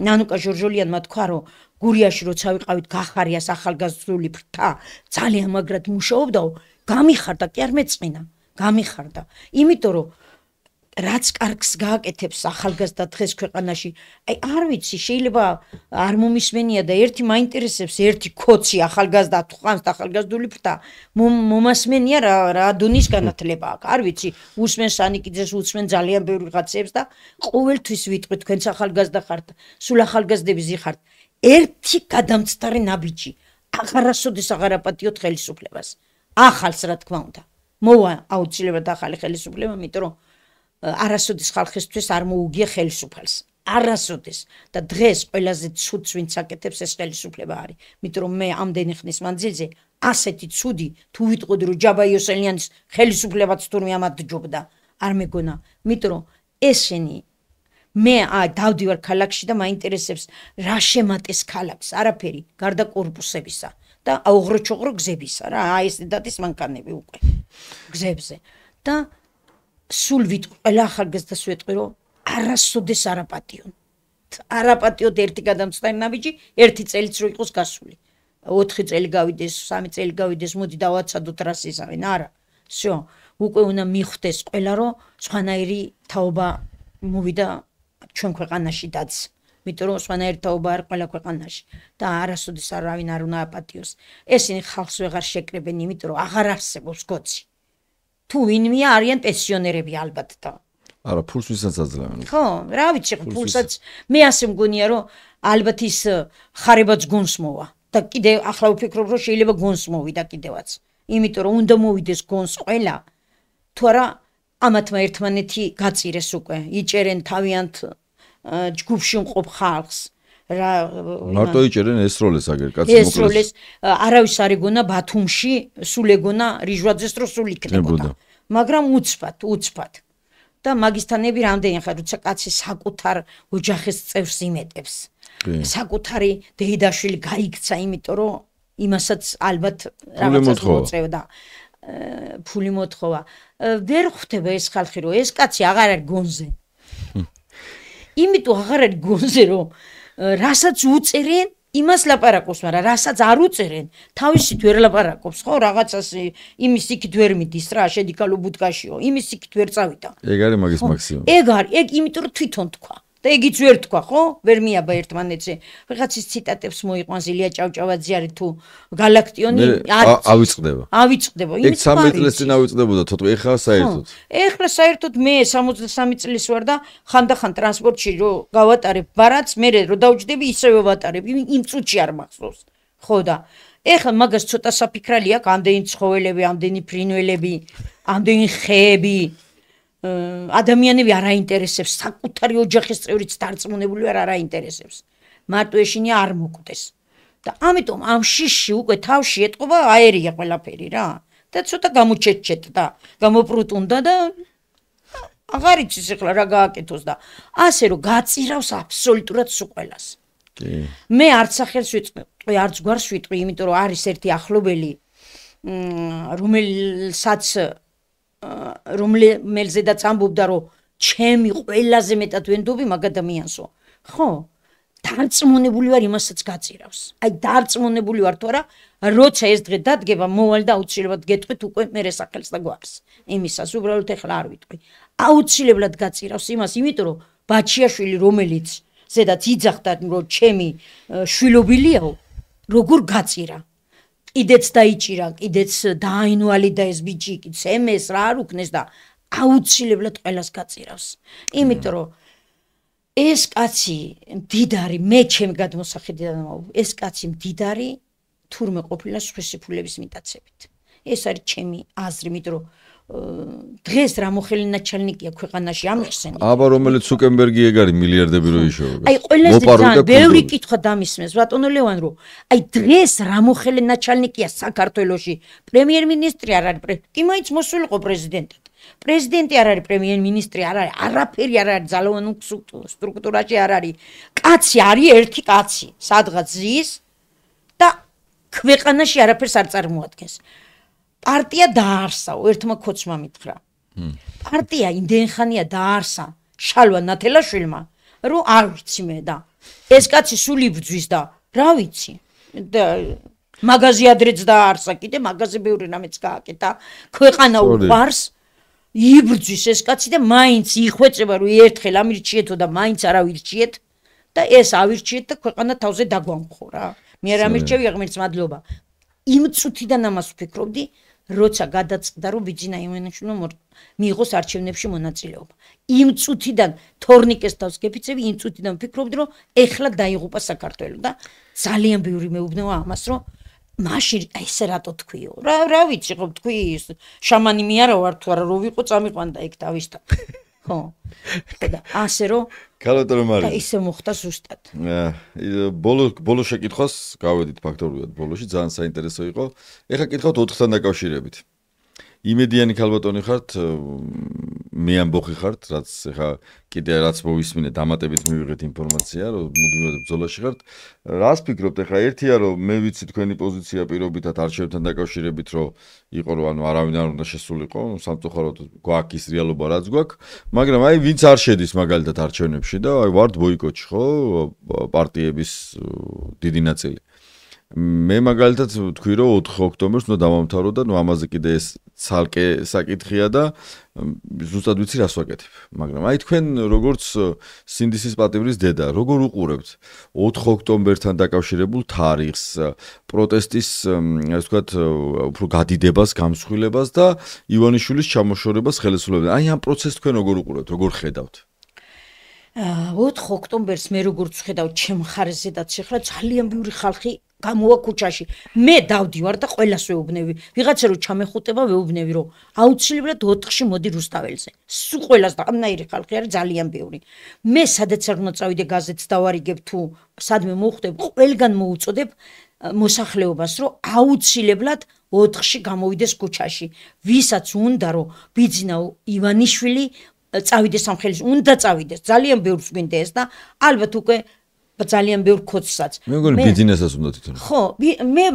ნანუკა ჟორჟოლიანმა თქვა რომ გურიაში როცა ვიყავით გახარიას ახალგაზრდული ფრთა ძალიან მაგრად მუშაობდაო გამიხარდა კი არ მეწყინა გამიხარდა იმიტომ რომ რაც კარგს გააკეთებს ახალგაზრდა დღეს ქვეყანაში აი არ ვიცი შეიძლება არ მომისმენია და ერთი მაინტერესებს ერთი კოცი ახალგაზრდა თუ ხანს ახალგაზრდული ფრთა მომასმენია რა დონის განათლება აქვს არ ვიცი უსმენ სანიკიძეს უსმენ ძალიან ბევრი რაღაცებს და ყოველთვის ვიტყვი თქვენც ახალგაზრდა ხართ სულ ახალგაზრდები ზიხართ ერთი გადამცდარი ნაბიჯი აღარასოდეს აღარ აპატიოთ ხელისუფლებას ახალს რა თქმა უნდა მოვა აუცილებლად ახალი ხელისუფლება იმიტომ რომ არასოდეს ხალხისთვის არ მოუგია ხელისუფალს არასოდეს და დღეს ყველაზე ცუდს ვინც აკეთებს ეს ხელისუფლება არის იმიტომ რომ მე ამდენი ხნის მანძილზე ასეთი ცუდი თუ ვიტყოდი რომ ჯაბა იოსელიანის ხელისუფლებაც თურმე ამადჯობდა არ მეგონა იმიტომ რომ ესენი მე დავდივარ ქალაქში და მაინტერესებს რა შემატეს ქალაქს არაფერი გარდა კორპუსებისა და აუღროჩოღრო გზებისა რა ეს დათის მანქანები უკვე გზებზე და სულ ვიტყვი ყველა ახალგაზრდას ვიტყვი რომ არასოდეს არაპატიოთ ერთი გადამცდარი ნაბიჯი ერთი წელიც რო იყოს გასული 4 წელი გავიდეს 3 წელი გავიდეს მოდი დავაცადოთ რას ისავენ არა всё უკვე უნდა მიხვდეს ყველა რომ სხვანაირი თაობა მოვიდა ჩვენ ქვეყანაში დაც იმიტომ რომ სხვანაირი თაობა არ ყველა ქვეყანაში და არასოდეს არავინ არ უნდა აპატიოს ესენი ხალხს ვეღარ შეკრებენ იმიტომ რომ აღარ არსებობს გოცი თუ ვინმეა არიან პენსიონერები ალბათ და არა ფულს ვისაც აძლევენ ხო რა ვიცი ფულსაც მე ასე მგონია რომ ალბათ ის ხარებაც გონს მოვა და კიდე ახლა ვფიქრობ რომ შეიძლება გონს მოვიდა კიდევაც იმიტომ რომ უნდა მოვიდეს გონს ყველა თუ არა ამათმა ერთმანეთი გაწირეს უკვე იჭერენ თავიანთ ჯგუფში მყოფ ხალხს რა მარტო იჭერენ ეს როლეს აგერ კაცი მოკლეს ეს როლეს არავის არ ეგონა ბათუმში სულ ეგონა რიჟვაძეს რო სულ იქნებოდა მაგრამ უცბად და მაგისტანები რამდენი ხარ როცა კაცი საკუთარ ოჯახის წევრს იმეტებს საკუთარი დეიდაშვილი გაიქცა იმიტომ რომ იმასაც ალბათ რაღაცას მოწევდა ფული მოთხოვა ვერ ხვდება ეს ხალხი რომ ეს კაცი აღარ არის გონზე იმიტომ აღარ არის გონზე რომ რასაც უწერენ იმას ლაპარაკობს, მაგრამ რასაც არ უწერენ, თავისით ვერ ლაპარაკობს, ხო, რაღაცას იმის იქით ვერ მიდის რა, შედიკალო ბუდკაშიო, იმის იქით ვერ წავიდა. ეგ არის მაგის მაქსიმუმი. ეგ იმიტომ რომ თვითონ თქვა. და ეგიც ვერ თქვა, ხო? ვერ მიაბა ერთმანეთზე. ვიღაცის ციტატებს მოიყვანს ილია ჭავჭავაძე არის თუ გალაქტიონი ავიწყდება. ავიწყდება. ეგ 13 წელს წინ ავიწყდებოდა, თორე ეხლა საერთოდ. ეხლა საერთოდ მე 63 წლის ვარ და ხანდახან ტრანსპორტში რო გავატარებ ბარათს, მე რო დავჯდები ისევე ვატარებ. იმ წუთში არ მახსოვს. ხო და ეხლა მაგას ცოტა საფიქრალი აქვს, ამდენი ცხოველები, ამდენი ფრინველები, ამდენი ხეები ადამიანები არ აინტერესებს საკუთარი ოჯახის წევრიც დარწმუნებული არ აინტერესებს მარტო ეშინია არ მოკვდეს და ამიტომ ამ შიში უკვე თავში ეტყობა აერია ყველაფერი რა და ცოტა გამოჩეჩეთ და გამოპრუტუნდა და აღარ იცის ახლა რა გააკეთოს და ასე რომ გაწირავს აბსოლუტურად სულ ყველას მე არც სახელს ვიტყვი არც გვარს ვიტყვი იმიტომ რომ არის ერთი ახლობელი რომელზედაც ამბობდა რომ ჩემი ყველაზე მეტად ვენდობი მაგ ადამიანსო ხო დარწმუნებული ვარ იმასაც გაწირავს. აი დარწმუნებული ვარ თუ არა, როცა ეს დღე დადგება, მოვალ და აუცილებლად გეტყვით უკვე მერე სახელს და გვარს. იმისას უბრალოდ ეხლა არ ვიტყვი. აუცილებლად გაწირავს იმას, იმიტომ რომ ბაჩიაშვილი რომელიც ზედაც იძახდა რომ ჩემი შვილობილიაო, როგორ გაწირა. კიდეც დაიჭირა, კიდეც დააინვალიდა ეს ბიჭი, კიდეც ემეს რა არ უკნეს და აუცილებლად ყველას გაწირავს. იმიტომ რომ ეს კაცი მდიდარი, მე ჩემი გადმოსახედიდან ეს კაცი მდიდარი თურმე ყოფილა სხვისიფულების მიტაცებით. ეს არის ჩემი აზრი, იმიტომ რომ დღეს რა მოხელი ნაჩალნიკია ქვეყანაში ამიხსენე. აბა რომელიც ზუკენბერგი ეგ არის მილიარდები რო იშოვა. აი ყველაზე ძალიან ბევრი კითხვა დამისმენს ბატონო ლევან რომ აი დღეს რა მოხელი ნაჩალნიკია საქართველოში პრემიერ-მინისტრი არ არის, კი მაინც მოსულიყო პრეზიდენტად. პრეზიდენტი არ არის, პრემიერ-მინისტრი არ არის, არაფერი არ არის ძალოვან სტრუქტურაში არ არის. კაცი არის ერთი კაცი, სადღაც ზის და ქვეყანაში არაფერს არ წარმოადგენს. პარტია დაარსაო, ერთმა ქოცმა მითხრა. პარტია იმდენ ხანია დაარსა შალვა ნათელაშვილმა, რომ არ ვიცი მე და ეს კაცი სულ იბრძვის და რა ვიცი. და მაგაზი ადრეც დაარსა, კიდე მაგაზე ბევრი რამეც გააკეთა. ქვეყანა უყარს იბრძვის ეს კაცი და მაინც იხვეწება რომ ერთხელ ამირჩიეთო და მაინც არ ავირჩიეთ და ეს ავირჩიეთ და ქვეყანა თავზე დაგვამხო რა. მე არ ამირჩევი ღმერთს მადლობა. იმ წუთიდან ამას ვფიქრობდი, როცა გადაწყდა რომ ბიძინა ივანიშვილმა მიიღოს არჩევნებში მონაწილეობა. იმ წუთიდან თორნიკეს თავს გეფიცები, იმ წუთიდან ვფიქრობდი რომ ეხლა დაიღუპა საქართველო და ძალიან ბევრი მეუბნება ამას რომ მაშინ ესე რატო თქვიო? რა ვიცი, ხო თქვი შამანი მე არა ვარ თუ არა რო ვიყო წამიყვანდა ეგ დავისთან. ხო. და ასე რომ ქალბატონო მარია. და ისე მოხდა ზუსტად. ბოლო შეკითხვას გავედით ფაქტობრივად ბოლოში, ძალიან საინტერესო იყო. ეხლა კითხავთ 4-თან დაკავშირებით. იმედიანი ქალბატონი ხართ, მე ამბოხი ხართ, რაც ეხლა კიდე რაც მოვისმინე დამატებით მივიღეთ ინფორმაცია, რომ მუდმივად ბრძოლაში ხართ. რას ფიქრობთ ეხლა? ერთია რომ მე ვიცი თქვენი პოზიცია პირობითად არჩევნებთან დაკავშირებით, რომ იყო რომ ანუ არავინ არ უნდა შესულიყო, სამწუხაროდ გვაქვს ის რეალობა რაც გვაქვს, მაგრამ აი ვინც არ შედის მაგალითად არჩევნებში და აი ვართ ბოიკოტში, ხო, პარტიების დიდი ნაწილი. მე მაგალითად ვთქვი რომ 4 ოქტომბერს უნდა დავამთავრო და ნუ ამაზე კიდე ეს ცალკე საკითხია და ზუსტად ვიცი რას ვაკეთებ. მაგრამ აი თქვენ როგორც სინდისის პატიმრის დედა, როგორ უყურებთ 4 ოქტომბერთან დაკავშირებულ თარიღს, პროტესტის, ასე ვთქვათ, უფრო გადიდებას, გამსხვილებას და ივანიშვილის ჩამოშორებას ხელისუფლებიდან. აი ამ პროცესს თქვენ როგორ უყურებთ, როგორ ხედავთ? 4 ოქტომბერს მე როგორც ვხედავ ჩემ მხარეზედაც ეხლა ძალიან ბევრი ხალხი გამოვა ქუჩაში. მე დავდივარ და ყველას ვეუბნები. ვიღაცა რო ჩამეხუტება ვეუბნები რომ აუცილებლად 4-ში მოდი რუსთაველზე. სულ ყველას და ამნაირი ხალხი არის ძალიან ბევრი. მე სადაც არ უნდა წავიდე გაზეთს დავარიგებ თუ სადმე მოვხვდებ, ყველგან მოუწოდებ მოსახლეობას რომ აუცილებლად 4-ში გამოვიდეს ქუჩაში. ვისაც უნდა რომ ბიძინა ივანიშვილი წავიდეს ამ ხელის, უნდა წავიდეს. ძალიან ბევრს გვინდა ეს და ალბათ უკვე ძალიან ბევრ ქოცსაც. მე მგონი ბიზნესას უნდა თვითონ. ხო,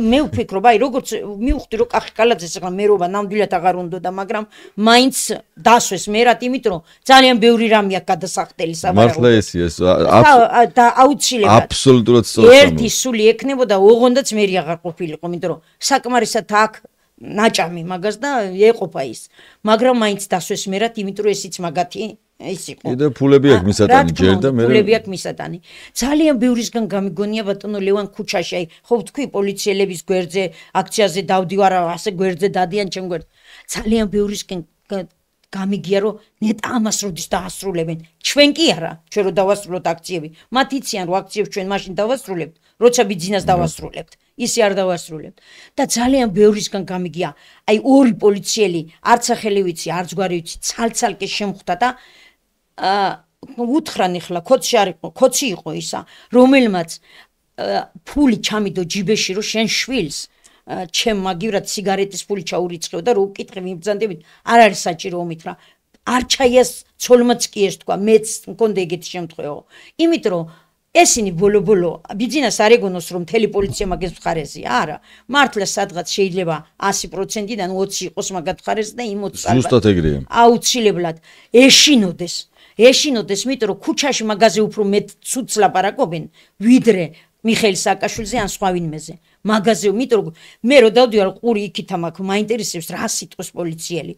მე ვფიქრობ, აი როგორც მივხვდი რომ კახი კალაძეს ახლა მერობა ნამდვილად აღარ უნდოდა, მაგრამ მაინც დასვეს მერად, იმიტომ რომ ძალიან ბევრი რამე აქვს გადასახდელი მართლა ესია ეს და აუცილებლად აბსოლუტურად სწორად. ერთი სული ექნებოდა, ოღონდაც მერი აღარ ყოფილიყო, იმიტომ რომ საკმარისად აქ ნაჭამი მაგას და ეყოფა ის. მაგრამ მაინც დასვეს მერად, იმიტომ რომ ესიც მაგათი ის იყო. კიდე ფულები აქვს მისატანი ჯერ და მე ფულები აქვს მისატანი. ძალიან ბევრისგან გამიგონია ბატონო ლევან ქუჩაში, აი ხო ვთქვი პოლიციელების გვერდზე, აქციაზე დავდივარ, ასე გვერდზე დადიან ჩემ გვერდ. ძალიან ბევრისგან გამიგია რომ ნეტა ამას როდის დაასრულებენ. ჩვენ კი არა, ჩვენ რო დავასრულოთ აქციები. მათ იციან რომ აქციებს ჩვენ მაშინ დავასრულებთ, როცა ბიძინას დავასრულებთ. ისე არ დავასრულებთ. და ძალიან ბევრისგან გამიგია, აი ორი პოლიციელი, არც ახალი ვიცი, არც გვარი ვიცი, ცალ-ცალკე შემხვდა და უთხრან ახლა ქოცი იყო ისა, რომელმაც ფული ჩამიდო ჯიბეში რომ შენ შვილს ჩემ მაგივრად სიგარეტის ფული ჩაურიცხევ და რო უკითხე მიბრძანდებით, არ არის საჭირო ომითრა. არ ჩაიას ცოლმაც კი ეს თქვა, მეც მქონდა ეგეთი შემთხვევა. იმიტომ რომ ესენი ბოლო-ბოლო ბიძინას არ ეგონოს რომ მთელი პოლიცია მაგის მხარეზეა, არა. მართლა სადღაც შეიძლება 100%-დან 20 იყოს მაგათ მხარეზზე და იმ 20 ზუსტად ეგრეა. აუცილებლად ეშინოდეს. ეშინოდეს, იმიტომ რომ ქუჩაში მაგაზე უფრო მეტ ცუდს ლაპარაკობენ, ვიდრე მიხეილ სააკაშვილზე ან სხვა ვინმეზე. მაგაზე, იმიტომ რომ მე რო დავდივარ ყური იქით მაქვს, მაინტერესებს რა სიტყვის პოლიციელი.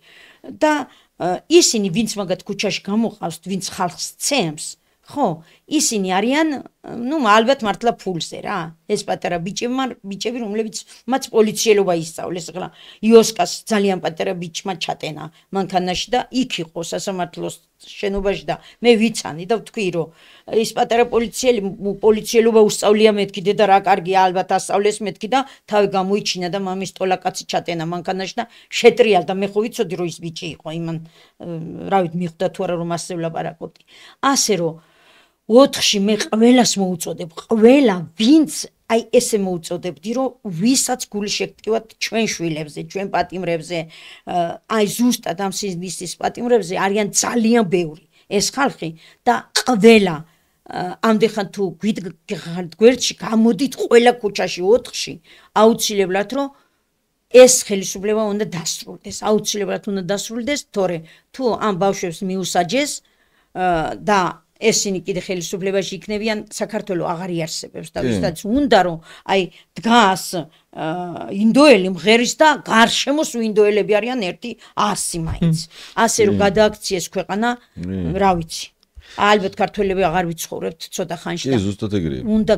და ისინი ვინც მაგათ ქუჩაში გამოყავს, ვინც ხალხს ცემს, ხო, ისინი არიან, ალბათ მართლა ფულზე რა. ეს პატარა ბიჭები, რომლებიც მათ პოლიციელობა ისწავლეს, ახლა იოსკას ძალიან პატარა ბიჭმა ჩატენა მანქანაში და იქ იყო სასამართლოს შენობაში და მე ვიცანი და ვთქვი, რომ ის პატარა პოლიციელობა უსწავლია მეთქი და რა კარგია, ალბათ ასწავლეს მეთქი და თავი გამოიჩინა და მამის ტოლაკაცი ჩატენა მანქანაში და შეტრიალდა. მე ხო ვიცოდი, რომ ის ბიჭი იყო, იმან რა ვიცი, მიხვდა თუ არა რომ ასე ვლაპარაკობდი. ასე რომ 4-ში მე ყველას მოუწოდებ, ყველა ვინც აი ესე მოუწოდებდი, რომ ვისაც გული შეგტკივათ ჩვენ შვილებზე, ჩვენ პატიმრებზე, აი ზუსტად ამ სიზნისის პატიმრებზე არიან ძალიან ბევრი ეს ხალხი და ყველა ამდენხან თუ გვიდგართ გვერდში, გამოდით ყველა ქუჩაში 4-ში, აუცილებლად რომ ეს ხელისუფლება უნდა დასრულდეს, აუცილებლად უნდა დასრულდეს, თორე თუ ამ ბავშვებს მიუსაჯეს და ესენი კიდე ხელისუფლებაში იქნებიან, საქართველოს აღარ იარსებებს და ვისაც უნდა რომ აი დგას ინდოელი მღერის და გარშემოს ინდოელები არიან 100 მაინც. ასე რომ გადააქციეს ქვეყანა, რა ვიცი. ალბათ ქართველები აღარ ვიცხოვრებთ ცოტა ხანში და ზუსტად ეგრეა. უნდა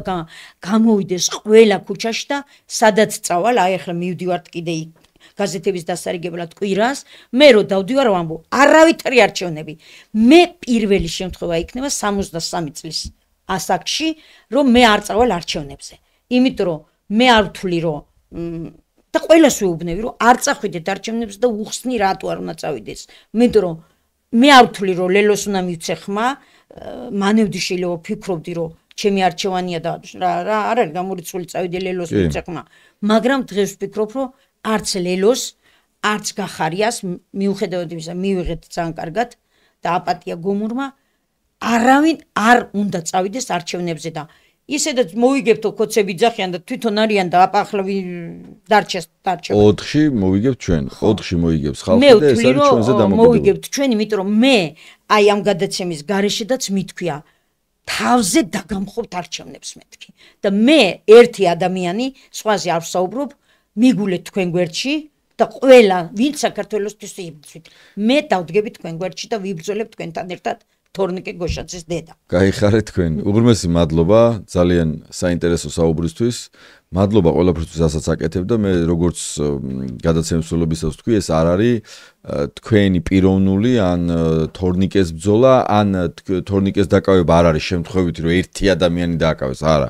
გამოვიდეს ყველა ქუჩაში და სადაც წავალ, აი ახლა მივდივართ კიდე იქ გაზეთების დასარიგებლად კვირას, მე რო დავდივარ ვამბობ, არავითარი არჩევნები. მე პირველი შემთხვევა იქნება 63 წლის ასაკში, რომ მე არ წავალ არჩევნებზე. იმიტომ რომ მე არ ვთვლი, რომ და ყველას ვეუბნები, რომ არ წახვიდეთ არჩევნებზე და უხსნი რატო არ უნდა წავიდეს. იმიტომ რომ მე არ ვთვლი, რომ ლელოს უნდა მივცე ხმა, მანევდი შეიძლება ვფიქრობდი, რომ ჩემი არჩევანია და რა არ არის გამორიცხული წავიდე ლელოს მივცე ხმა. მაგრამ დღეს ვფიქრობ, რომ არც ლელოს, არც გახარიას, მიუხედავად იმისა, მივიღეთ ძალიან კარგად და აპატია გომურმა, არავინ არ უნდა წავიდეს არჩევნებზე და ისედაც მოვიგებთო კოცები ძახიან და თვითონ არიან და ახლა დარჩეს არჩევანი. 4-ში მოვიგებთ ჩვენ, 4-ში მოიგებს ხალხი და ეს არის ჩვენზე დამოკიდებული. მოვიგებთ ჩვენ, იმიტომ რომ მე აი ამ გადაცემის გარეშედაც მithქვია თავზე დაგამხობთ არჩევნებს მეთქი. და მე ერთი ადამიანი, სხვაზე არ ვსაუბრობ, მიგულეთ თქვენ გვერდში და ყველა ვინც საქართველოსთვის იბრძვით. მე დავდგები თქვენ გვერდში და ვიბრძოლებ თქვენთან ერთად თორნიკე გოშაძის დედა. გაიხარეთ თქვენ. უღრმესი მადლობა ძალიან საინტერესო საუბრისთვის. მადლობა ყველაფრისთვის, რასაც აკეთებ და მე როგორც გადაცემის მსვლელობისას ვთქვი, ეს არ არის თქვენი პიროვნული ან თორნიკეს ბრძოლა, ან თორნიკეს დაკავება არ არის შემთხვევით, რომ ერთი ადამიანი დააკავეს, არა.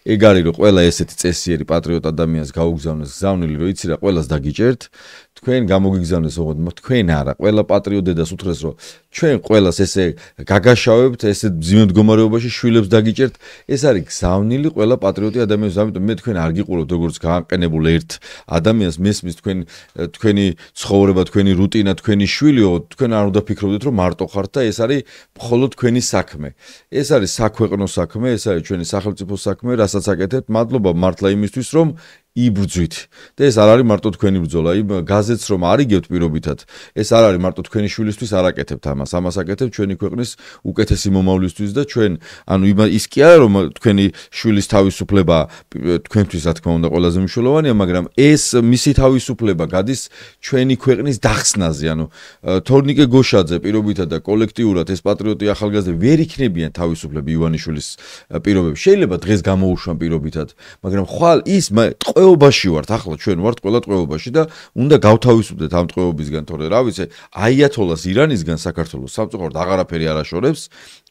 ეგ არის რომ ყველა ესეთი წესიერი პატრიოტ ადამიანს გაუგზავნეს გზავნილი, რომ იცი რა, ყველას დაგიჭერთ. თქვენ გამოგიგზავნეს ოღონდ, თქვენ არა, ყველა პატრიოტ დედას უთხრეს, რომ ჩვენ ყველას ესე გაგაშავებთ, ესე მძიმე მდგომარეობაში შვილებს დაგიჭერთ. ეს არის გზავნილი ყველა პატრიოტი ადამიანს, ამიტომ მე თქვენ არ გიყურებთ როგორც გააყენებულ ერთ ადამიანს, მესმის თქვენი ცხოვრება, თქვენი რუტინა, თქვენი შვილიო, თქვენ არ უნდა ფიქრობდეთ, რომ მარტო ხართ და ეს არის მხოლოდ თქვენი საქმე. ეს არის საქვეყნო საქმე, ეს არის ჩვენი სახელმწიფო საქმე, რასაც აკეთებთ. მადლობა მართლა იმისთვის, რომ იბრძვით და ეს არ არის მარტო თქვენი ბრძოლა, იმ გაზეთს რომ არიგებთ პირობითად, ეს არ არის მარტო თქვენი შვილისთვის არ აკეთებთ ამას აკეთებთ ჩვენი ქვეყნის უკეთესი მომავლისთვის და ჩვენ, ანუ ის კი არა რომ თქვენი შვილის თავისუფლება თქვენთვის რა თქმა უნდა ყველაზე მნიშვნელოვანია, მაგრამ ეს მისი თავისუფლება გადის ჩვენი ქვეყნის დახსნაზე, ანუ თორნიკე გოშაძე პირობითად და კოლექტიურად ეს პატრიოტი ახალგაზრდები ვერ იქნებიან თავისუფლები ივანიშვილის პირობებში. შეიძლება დღეს გამოუშვან პირობითად, მაგრამ ხვალ ის ტყვეობაში ვართ, ახლა ჩვენ ვართ ყველა ტყვეობაში და უნდა გავთავისუფლდეთ ამ ტყვეობისგან, თორე რა ვიცი, აიათოლას ირანისგან საქართველოს სამწუხაროდ აღარაფერი არ აშორებს.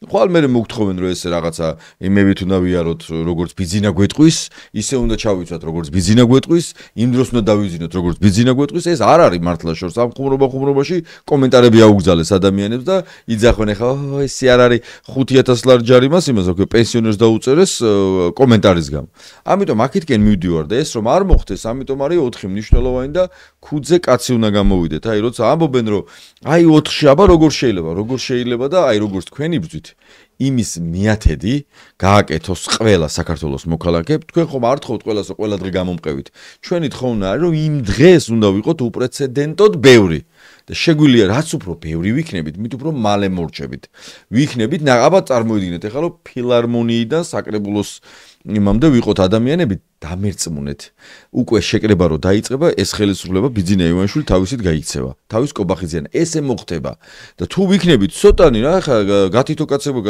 ხვალ მე მოგთხოვენ რომ ეს რაღაცა იმებით უნდა ვიაროთ, როგორც ბიძინა გვეტყვის, ისე უნდა ჩავიცვათ, როგორც ბიძინა გვეტყვის, იმ დროს უნდა დავიზინოთ, როგორც ბიძინა გვეტყვის. ეს არ არის მართლა შორს ამ ხუმრობაში კომენტარები აუგზალეს ადამიანებს და იძახონ ახლა ესე არ არის 5000 ლარი ჯარიმას იმას, რომ პენსიონერს დაუწერეს კომენტარის გამო. ამიტომ აქეთკენ მივდივარ და ეს რომ რომ არ მოხდეს, ამიტომ არის 4 მნიშვნელოვანი და ქუდზე კაცი უნდა გამოვიდეთ. აი, როცა ამბობენ, რომ აი 4-ში აბა როგორ შეიძლება და აი როგორც თქვენი ბრძვით იმის მიათედი გააკეთოს ყველა საქართველოს მოქალაქეებს. თქვენ ხომ არ თხოვთ ყველას, რომ ყველა დღე გამომყევით. ჩვენი თხოვნა არის, რომ იმ დღეს უნდა ვიყოთ უპრეცედენტოდ ბევრი. და შეგვიძლია რაც უფრო ბევრი ვიქნებით, მით უფრო მალე მორჩებით. ვიქნებით, აბა წარმოიდგინეთ, ეხლა რომ ფილარმონიიდან საკრებულოს იმამდე ვიყოთ ადამიანები, დამერწმუნეთ. უკვე შეკრება რო დაიწყება, ეს ხელისუფლება ბიძინა ივანიშვილი თავისით გაიქცევა. თავის კობახიძიან ესე მოხდება. და თუ ვიქნებით ცოტანი რა, ხა გათითო კაცებო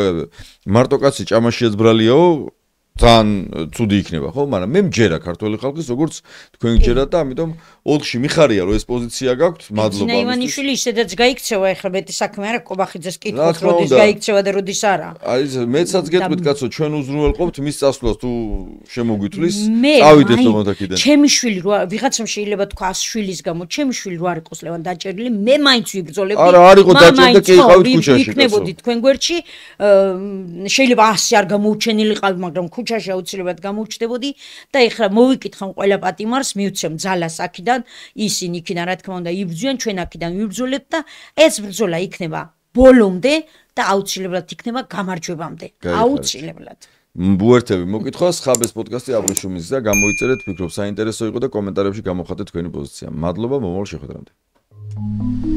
მარტო კაცი ჭამაშიაც ბრალიაო ძალიან ცუდი იქნება, ხო? მაგრამ მე მჯერა ქართველი ხალხის, როგორც თქვენ გჯერათ და ამიტომ 4-ში მიხარია, რომ ეს პოზიცია გაქვთ. მადლობა. ივანიშვილი ისედაც გაიქცევა, ეხლა მეტი საქმე არა, კობახიძეს კითხოთ, როდის გაიქცევა და როდის არა. აი, მეცაც გეტყვით, კაცო, ჩვენ უზრუნველყოფთ მის წასვლას, თუ შემოგვითვლის, წავიდეთ თომათაკიდან. ჩემი შვილი რო ვიღაცამ შეიძლება თქვა 100 შვილის გამო, ჩემი შვილი რო არ იყოს ლევან დაჭერილი, მე მაინც ვიბრძოლებდი. არა, არ იყო დაჭერილი და კი იყავით ქუჩაში. იქნებოდი თქვენ გვერდში, შეიძლება 100 არ გამოუჩენილიყავი, მაგრამ ქუჩაში აუცილებლად გამოუჩნდებოდი და ეხლა მოვიკითხავ ყველა პატიმარს, მივცემ ძალას აქიდან, ისინი იქიდან რა თქმა უნდა იბრძვიან, ჩვენ აქიდან ვიბრძოლებთ და ეს ბრძოლა იქნება ბოლომდე და აუცილებლად იქნება გამარჯვებამდე. აუცილებლად. ბუერთები მოკითხვა, ხაბეს პოდკასტი აბრეშუმის და გამოიწერეთ, ვფიქრობ საინტერესო იყო და კომენტარებში გამოხატეთ თქვენი პოზიცია. მადლობა მომავალ შეხვედრამდე.